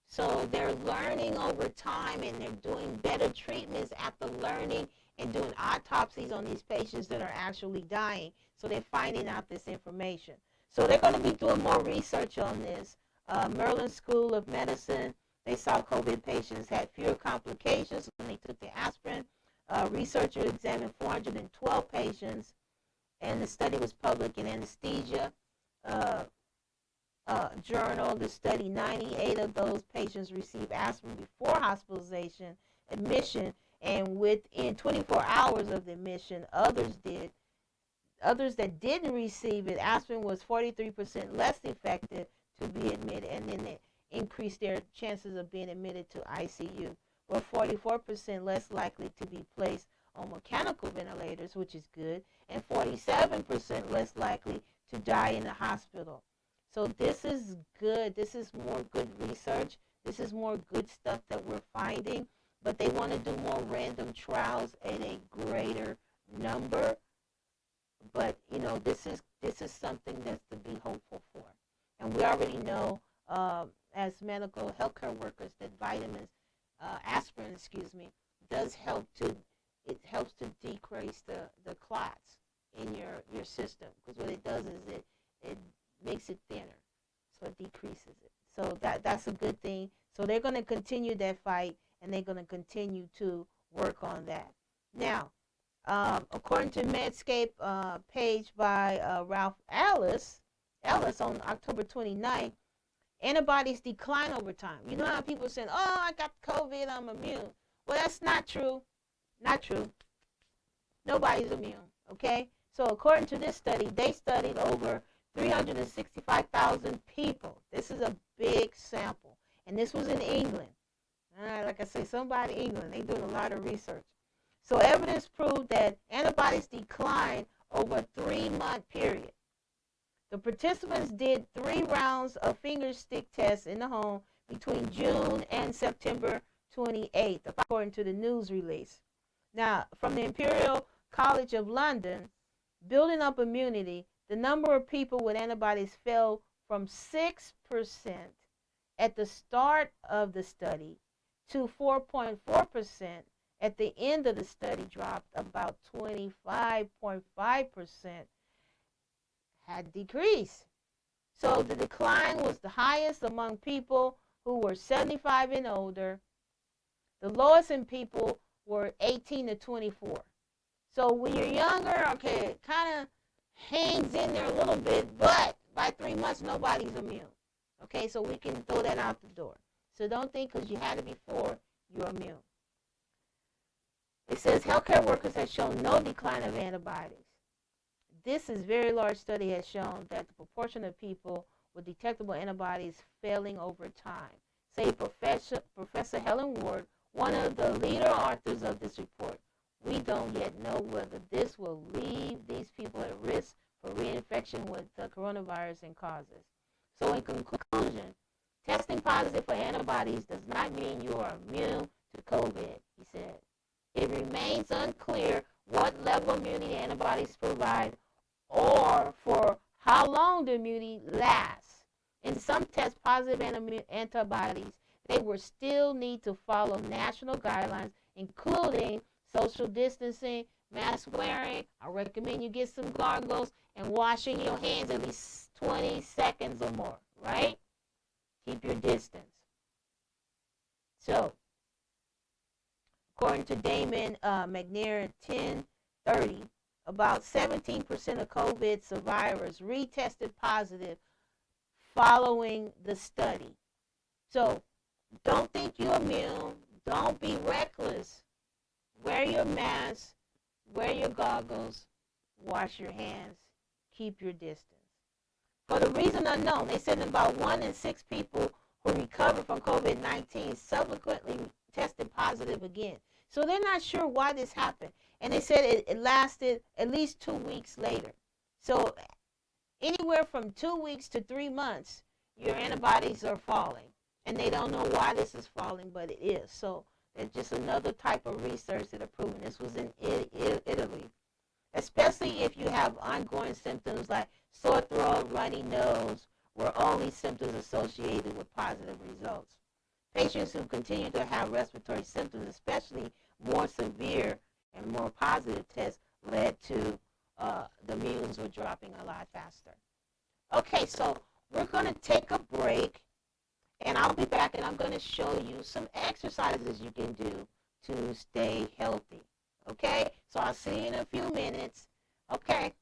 So they're learning over time, and they're doing better treatments after learning and doing autopsies on these patients that are actually dying. So they're finding out this information. So they're going to be doing more research on this. Maryland School of Medicine, they saw COVID patients had fewer complications when they took the aspirin. Researchers examined 412 patients, and the study was published in Anesthesia Journal. The study, 98 of those patients received aspirin before hospitalization, admission, and within 24 hours of the admission, others did. Others that didn't receive it, aspirin was 43% less effective to be admitted, and then they increased their chances of being admitted to ICU, or 44% less likely to be placed on mechanical ventilators, which is good, and 47% less likely to die in the hospital. So this is good. This is more good research. This is more good stuff that we're finding. But they want to do more random trials at a greater number. But, you know, this is something that's to be hopeful for. And we already know as medical healthcare workers that vitamins, aspirin, does help to, it helps to decrease the clots in your system. Because what it does is it makes it thinner. So it decreases it. So that's a good thing. So they're going to continue that fight, and they're going to continue to work on that. Now, according to Medscape page by Ralph Ellis on October 29th, antibodies decline over time. You know how people say, oh, I got COVID, I'm immune. Well, that's not true. Not true. Nobody's immune, okay? So according to this study, they studied over 365,000 people. This is a big sample. And this was in England. Like I say, somebody in England, they're doing a lot of research. So evidence proved that antibodies decline over a 3-month period. The participants did 3 rounds of finger stick tests in the home between June and September 28th, according to the news release. Now, from the Imperial College of London, building up immunity, the number of people with antibodies fell from 6% at the start of the study to 4.4% at the end of the study, dropped about 25.5% had decreased. So the decline was the highest among people who were 75 and older. The lowest in people were 18 to 24. So when you're younger, okay, it kind of hangs in there a little bit, but by 3 months, nobody's immune. Okay, so we can throw that out the door. So don't think because you had it before, you're immune. It says healthcare workers have shown no decline of antibodies. This is very large study has shown that the proportion of people with detectable antibodies failing over time. Say Professor Helen Ward, one of the leader authors of this report. We don't yet know whether this will leave these people at risk for reinfection with the coronavirus and causes. So in conclusion, testing positive for antibodies does not mean you are immune to COVID, he said. It remains unclear what level of immunity antibodies provide or for how long the immunity lasts. In some test positive antibodies, they will still need to follow national guidelines, including social distancing, mask wearing. I recommend you get some gargles and washing your hands at least 20 seconds or more, right? Keep your distance. So, according to Damon McNair 1030, about 17% of COVID survivors retested positive following the study. So, don't think you're immune. Don't be reckless. Wear your mask, wear your goggles, wash your hands, keep your distance. For the reason unknown, they said about 1 in 6 people who recovered from COVID-19 subsequently tested positive again. So they're not sure why this happened. And they said it lasted at least 2 weeks later. So anywhere from 2 weeks to 3 months, your antibodies are falling. And they don't know why this is falling, but it is. So it's just another type of research that are proving this was in Italy. Especially if you have ongoing symptoms like sore throat, runny nose, were only symptoms associated with positive results. Patients who continue to have respiratory symptoms, especially more severe and more positive tests, led to the immunes were dropping a lot faster. Okay, so we're going to take a break, and I'll be back, and I'm going to show you some exercises you can do to stay healthy. Okay, so I'll see you in a few minutes. Okay.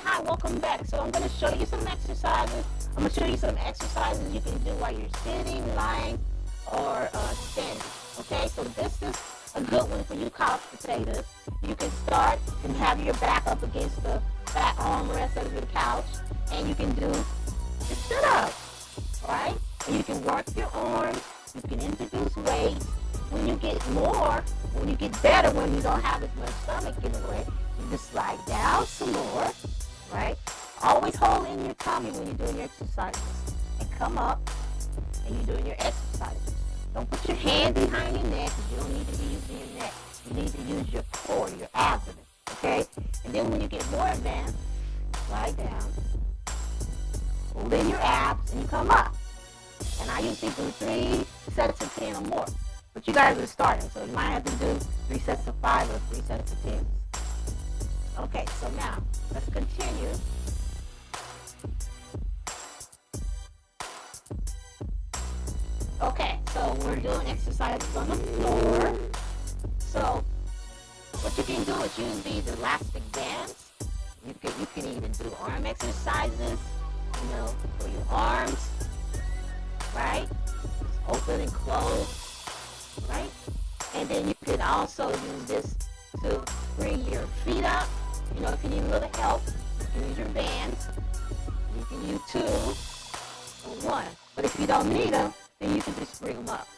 hi, welcome back. So I'm going to show you some exercises. I'm going to show you some exercises you can do while you're sitting, lying, or standing. Okay, so this is a good one for you couch potatoes. You can start and have your back up against the back armrest of your couch, and you can do your sit-ups, right? And you can work your arms. You can introduce weights. When you get better, when you don't have as much stomach in the way, you just slide down some more, right? Always hold in your tummy when you're doing your exercises. And come up, and you're doing your exercises. Don't put your hand behind your neck, because you don't need to be using your neck. You need to use your core, your abdomen, okay? And then when you get more advanced, slide down, hold in your abs, and you come up. And I usually do 3 sets of 10 or more. But you guys are starting, so you might have to do 3 sets of 5 or 3 sets of 10. Okay, so now, let's continue. Okay, so we're doing exercises on the floor. So, what you can do is use these elastic bands. You can even do arm exercises, for your arms, right? Just open and close. Right? And then you could also use this to bring your feet up. If you need a little help, you can use your bands. You can use 2 or 1. But if you don't need them, then you can just bring them up.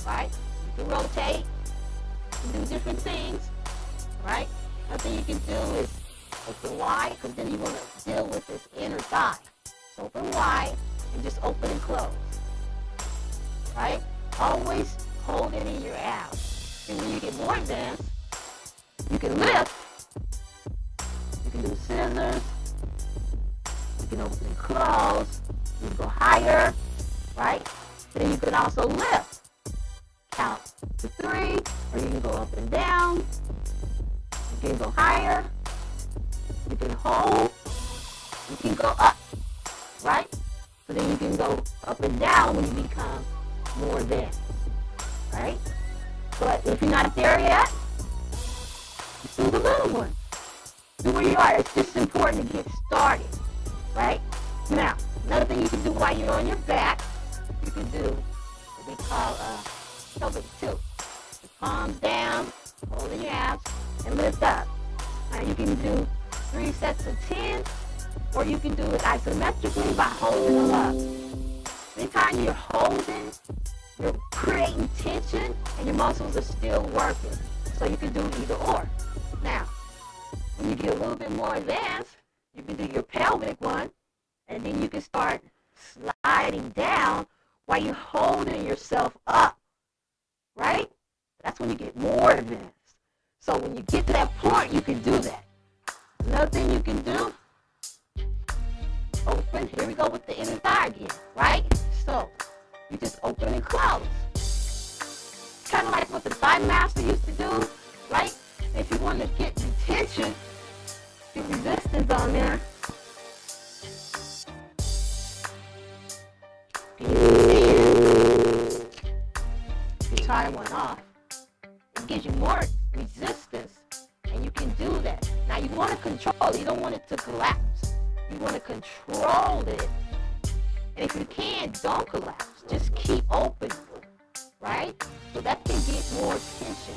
Right? You can rotate. You can do different things. Right? Nothing you can do is open wide, because then you want to deal with this inner thigh. So open wide and just open and close. Right? Always hold it in your abs. And when you get more advanced, you can lift. You can do scissors. You can open and close. You can go higher, right? Then you can also lift. Count to 3, or you can go up and down. You can go higher. You can hold. You can go up, right? So then you can go up and down when you become more advanced. Right? But if you're not there yet, just do the little one. Do where you are. It's just important to get started. Right? Now, another thing you can do while you're on your back, you can do what we call pelvic tilt. The palms down, holding your abs, and lift up. Now you can do 3 sets of 10, or you can do it isometrically by holding them up. Anytime you're holding, you're creating tension, and your muscles are still working. So you can do either or. Now, when you get a little bit more advanced, you can do your pelvic one, and then you can start sliding down while you're holding yourself up. Right? That's when you get more advanced. So when you get to that point, you can do that. Another thing you can do, open. Here we go with the inner thigh again. Right? So, you just open and close. Kind of like what the thigh master used to do, right? If you want to get the tension, the resistance on there, you tie one off. It gives you more resistance, and you can do that. Now you want to control it. You don't want it to collapse. You want to control it. And if you can, don't collapse. Just keep open, right? So that can get more tension.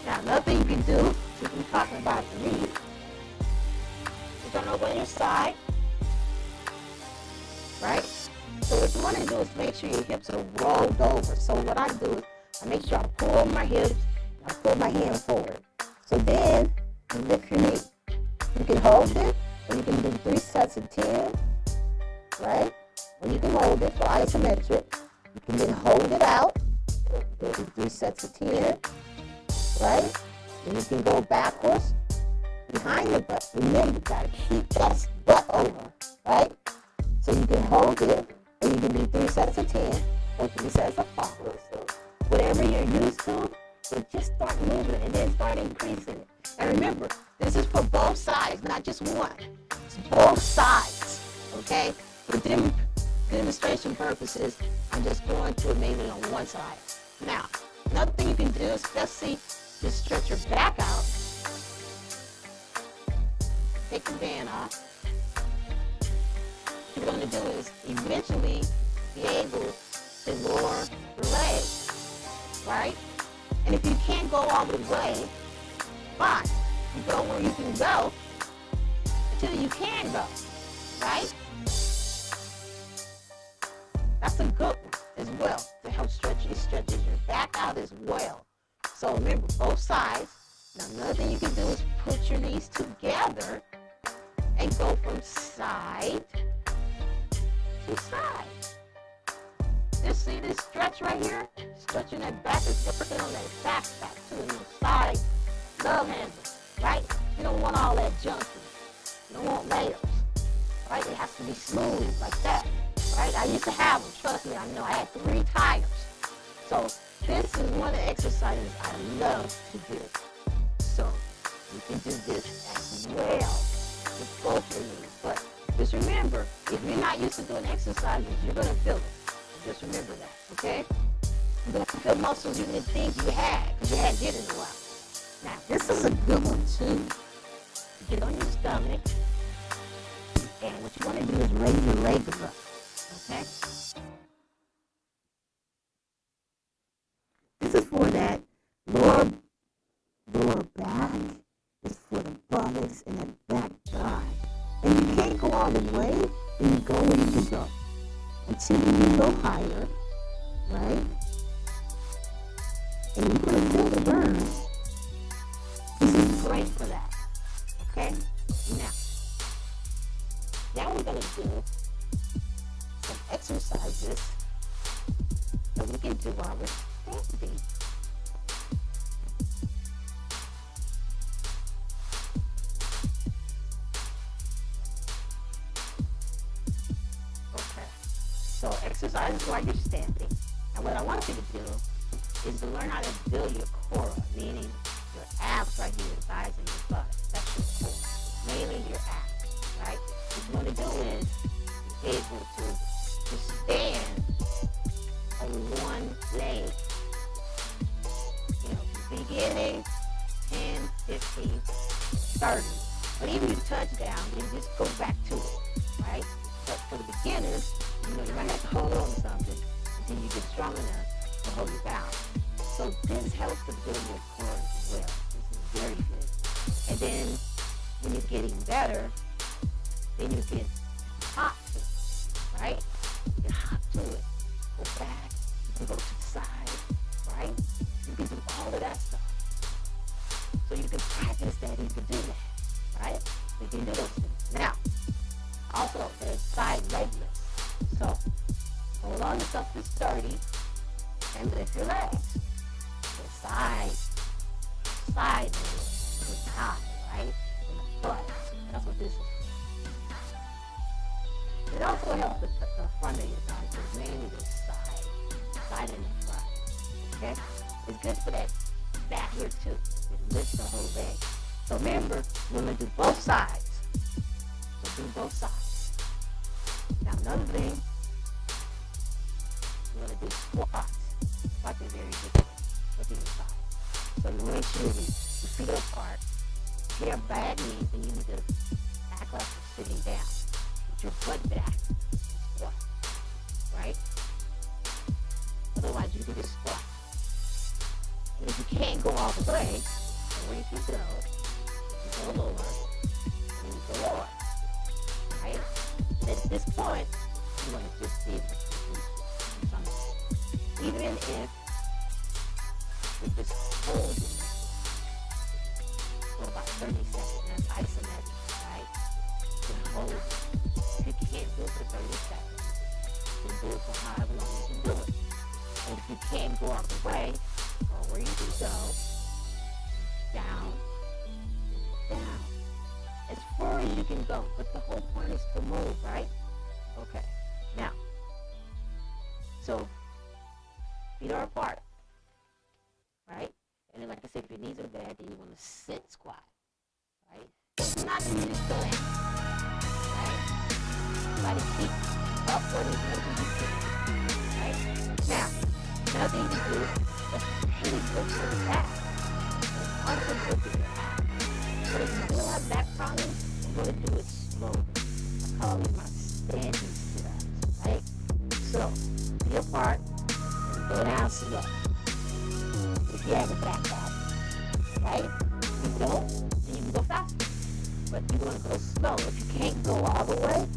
Now, another thing you can do, since we're talking about the knee, you're going to open your side, right? So what you want to do is make sure your hips are rolled over. So what I do is I make sure I pull my hips, I pull my hand forward. So then you lift your knee. You can hold it, or you can do 3 sets of 10, right? Or you can hold it for isometric. You can then hold it out. Do 3 sets of 10, right? Then you can go backwards behind your butt. Remember, you gotta keep that butt over, right? So you can hold it, or you can do 3 sets of 10, or 3 sets of 5. Whatever you're used to, but just start moving and then start increasing it. And remember, this is for both sides, not just one. It's both sides, okay? For demonstration purposes, I'm just going to it mainly on one side. Now, another thing you can do, especially just stretch your back out. take the band off. What you're going to do is eventually be able to lower the legs, right? And if you can't go all the way, fine. You go where you can go until you can go, right? That's a good one as well to help stretch. It stretches your back out as well. So remember, both sides. Now another thing you can do is put your knees together and go from side to side. Just see this stretch right here? Stretching that back is working on that back too. And the side love handles, right? You don't want all that junk. You don't want layers, right? It has to be smooth like that, right? I used to have them. Trust me, I know. I had 3 tires. So this is one of the exercises I love to do. So you can do this as well with both your knees. But just remember, if you're not used to doing exercises, you're going to feel it. Just remember that, okay? You're going to feel muscles you didn't think you had because you hadn't did it in a while. Now, this is a good one, too. Get on your stomach. And what you want to do is raise your legs up, okay? This is for that lower back. It's for the buttocks and that back thigh. And you can't go all the way. Then you go where you can go. Until you go higher, right? And you're going to feel the burn. This is great for that, okay? Now we're going to do some exercises that we can do while we're standing. So exercises while you're standing. And what I want you to do is to learn how to build your core, meaning your abs right here, your thighs and your butt. That's your core. Mainly your abs, right? What you want to do is be able to stand on one leg. You know, beginning 10, 15, 30. But even if you touch down, you just go back to it, right? But for the beginners, you know, you might have to hold on to something until you get strong enough to hold it down. So this helps to build your core as well. This is very good. And then when you're getting better, then you get hot to it, right? Get hot to it. Go back. You can go to the side, right? You can do all of that stuff. So you can practice that. You can do that, right? You can do those things. Now, also, there's side leg lifts. So, hold on yourself to 30 and lift your legs. The side is high, right? And the butt. That's what this is. It also helps with the front of your thigh, so mainly the side and the front. Okay? It's good for that back here too. It lifts the whole leg. So remember, we're going to do both sides. So do both sides. Now another thing, we're going to do squats. Squats are very good for your side. So you make sure your feet are apart. If you have bad knees, then you need to act like you're sitting down. Put your butt back and squat. Right? Otherwise you can just squat. And if you can't go all the way, then where you can go, you go lower, and you go lower. Right? At this point, you want to just be able to do something. Even if you're just holding for about 30 seconds. That's isometric, right? You can hold it. If you can't do it for 30 seconds, you can do it for however long you can do it. And if you can't go all the way, or where you can go, down, down. As far as you can go, but the whole point is to move, right? Okay. Now, so feet are apart, right? And then, like I said, if your knees are bad, then you want to sit squat, right? It's not going to just go down, right? Try to keep upward as much as you can, right? Now, another thing you do is really good for the back. It's also good for your back. So if you still have back problems, going to do it slowly. I call it my standing sit-ups, right? So, do your part and go down slow. If you have a back problem, right? If you don't, then you can go faster. But you want to go slow. If you can't go all the way,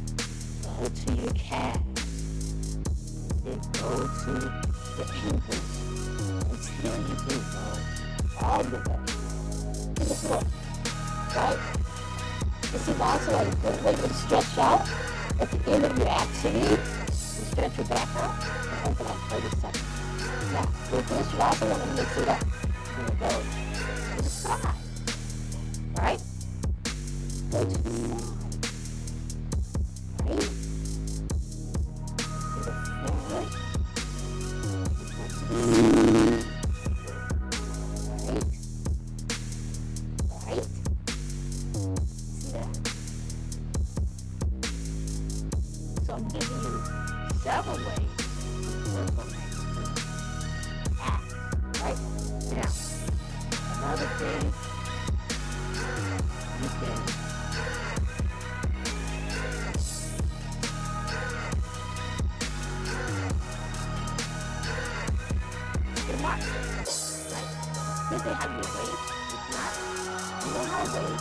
go to your calves. Then go to the ankles until you can go all the way to the floor, right? This is also a good way to stretch out at the end of your activity. You stretch your back out and open up 30 seconds. Now, with this, you also want to mix it up. You're going to go to the side, right? Go to the side, right? To the forward. Right? See that? So I'm giving you several ways to work on that. Right? Now, another thing, you can march. Right? If they have your weight, if not, you don't have weight.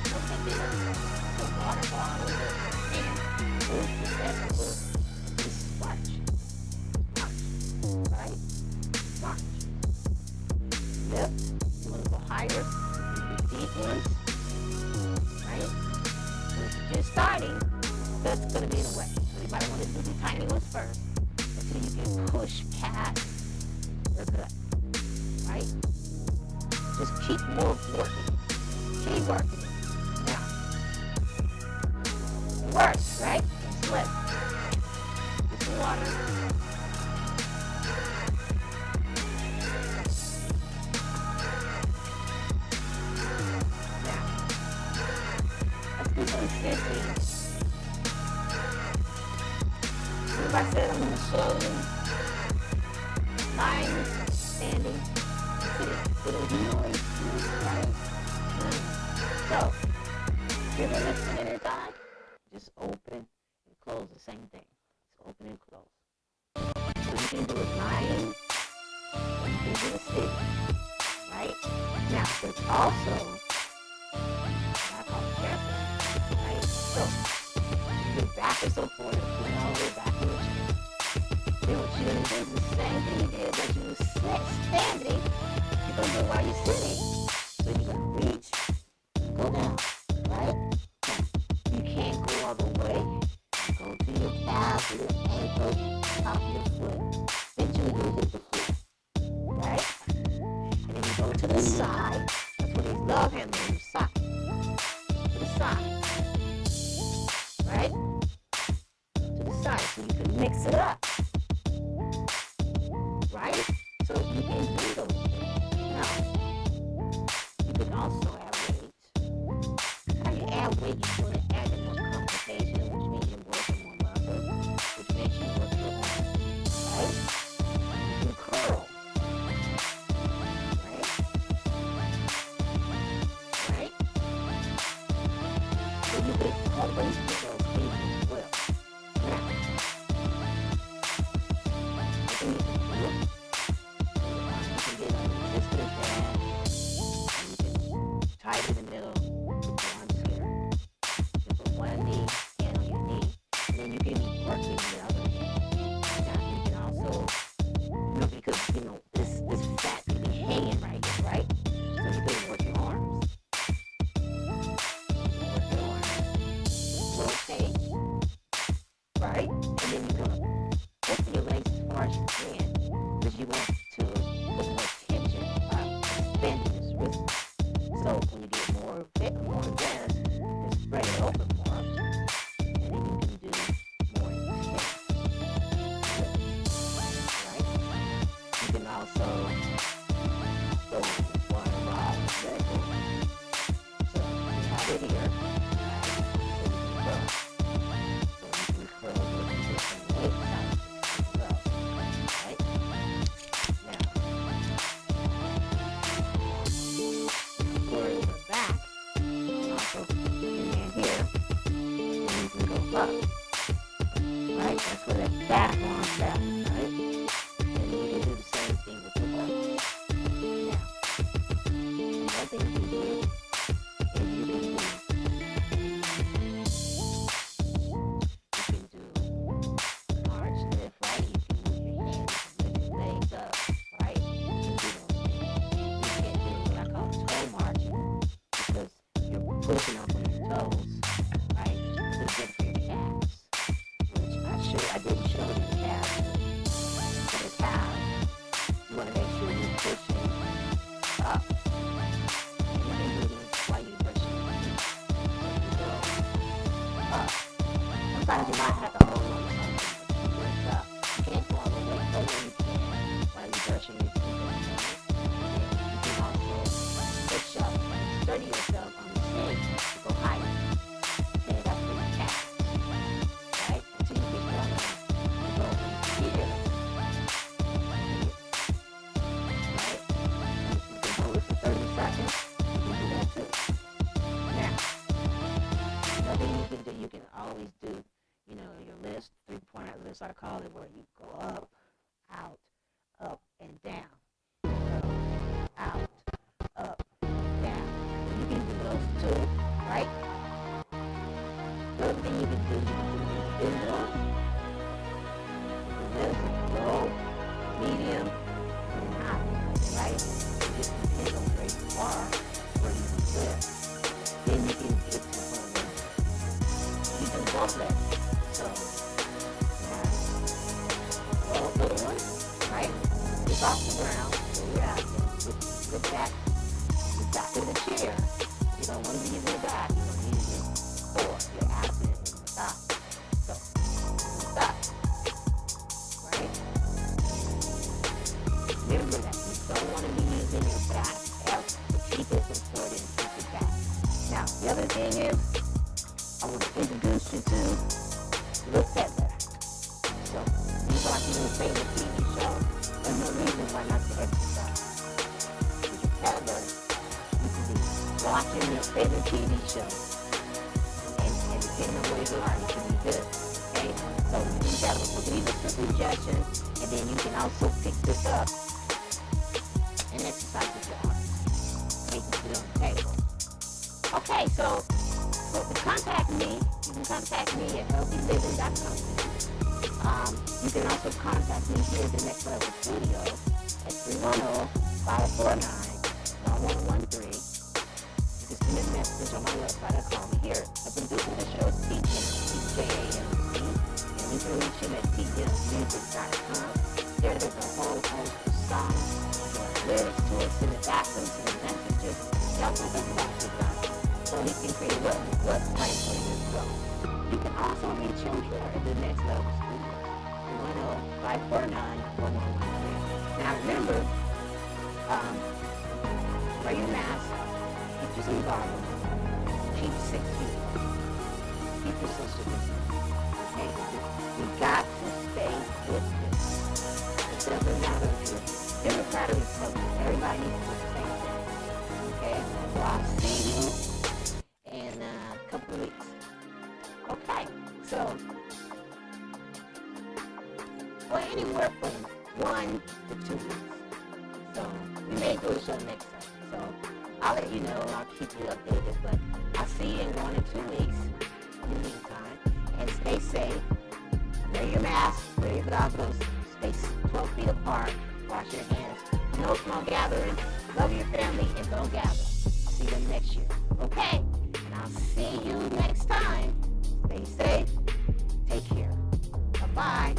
Don't take the water bottle and move the vegetable and just march. March. Right? March. Lift. You want to go higher. You do deep ones. Right? When you're just starting, that's going to be in the way. So you might want to do the tiny ones first until you can push past your gut. Right? Just keep working. Keep working. Now, it works, right? Just let get some water. Now, let's do some stretching. As I said, I'm going to show you lying, standing, sitting, noise, right? So, give it a listen at a time. Just open and close the same thing. Just open and close. So you can do it lying, or you can do it sitting, right? Now, there's also, I call it careful, right? So, you get back and so forth, and all the way back in the chair. Then what you're going to do is the same thing you did that you were standing, you're going to do while you're sitting. So you're going to reach, go down, right? Now, you can't go all the way. Go to your calves, to your ankles, top of your foot. Eventually you'll hit the foot, right? And then you go to the side. That's what they love handling, the side. To the side. Right? To the side, so you can mix it up. Right? So you can do those things. Now, you can also add weight. How you add weight, you want to add in more complication, which means you're working more muscle, which makes you work your arms. Right? You can curl. Right? Right? So you can always do those things as well. Now, I think you can do it. You can get a resistor band, and you can tie it in the middle, put your arms here. You put one knee, hand on your knee, and then you can work with the other hand. Now, you can also, because, this fat can be hanging right here, right? So you can work your arms. Work your arms. Rotate. Right? And then you're going to open your legs as far as you can because you want to put more tension by expanding this wrist. So when you get more advanced, you spread it open more, and then you can do more intense lifts, right? You can also go one rod vertical. So you have it here, right? So you can curl with different weight types as well, right? Now, That's for that back arm strap, right? And you can do the same thing with your leg. Now, another thing you can do is you can do arch lift, right? You can move your hands, lift your legs up, right? You can do what I call toe marching because you're pushing up on your toes, right? So it's good for your calves, which I didn't show you the calves. For the calves, you want to make sure you're pushing up. You can do this while you're brushing your teeth. You go up. Sometimes you might have to hold on to something, but you push up. You can't go all the way, but when you can, while you're brushing your teeth. You can also push up and sturdy yourself on the stage to go higher. Okay, that's for your calves. Right? Until you get going. You go here. Right? You can hold it for 30 seconds. You can do that too. Now, another thing you can do, you can always do, your list, 3-pointer list, I call it, where you go up, out, up, and down. Out, up, down. You can do those too, right? The other thing you can do is this, low, medium, and high, right? It just depends on where you are, where you live. Then you can get to where you can both legs. So, low little one, right? It's off the ground, so you're out there with that. You got to the chair. You don't want to use your back. You don't need your core, your abdomen, and your thigh. So, stop. Right? Remember that you don't want to be using your back. The keep is important to keep your back. Now, the other thing is, I want to introduce you to the feather. So, you watching your favorite TV show, there's no reason why not to exercise. With your feather, you can be watching your favorite TV show, and depending on where you are, you can be good. Okay? So, you got to leave it for suggestion, and then you can also pick this up and exercise with your arms. Make it sit on the table. Okay, so to contact me, you can contact me at healthyliving.com. You can also contact me here at the Next Level Studio at 310-549-1113. You can send a message on my website or call me here. The producer of the show is TJAMC, and you can reach him at tjammusic.com. There's a whole host of songs, lyrics to it, send it back to the messages. You also get about your time, so he can create what's right for you as well. You can also reach him here at the Next Level Studio. 549-1113. Now remember, wear your mask, keep your environment, keep 6 feet, keep your social distance. Okay, you got to stay with this. It doesn't matter if you're Democrat or Republican, everybody needs to do the same thing. Okay, so I'll see you in a couple of weeks. Okay, so anywhere from 1 to 2 weeks. So we may do a show next time. So I'll let you know. I'll keep you updated. But I'll see you in 1 or 2 weeks in the meantime. And stay safe. Wear your mask. Wear your goggles. Stay 12 feet apart. Wash your hands. No small gatherings. Love your family and don't gather. I'll see you next year. Okay? And I'll see you next time. Stay safe. Take care. Bye-bye.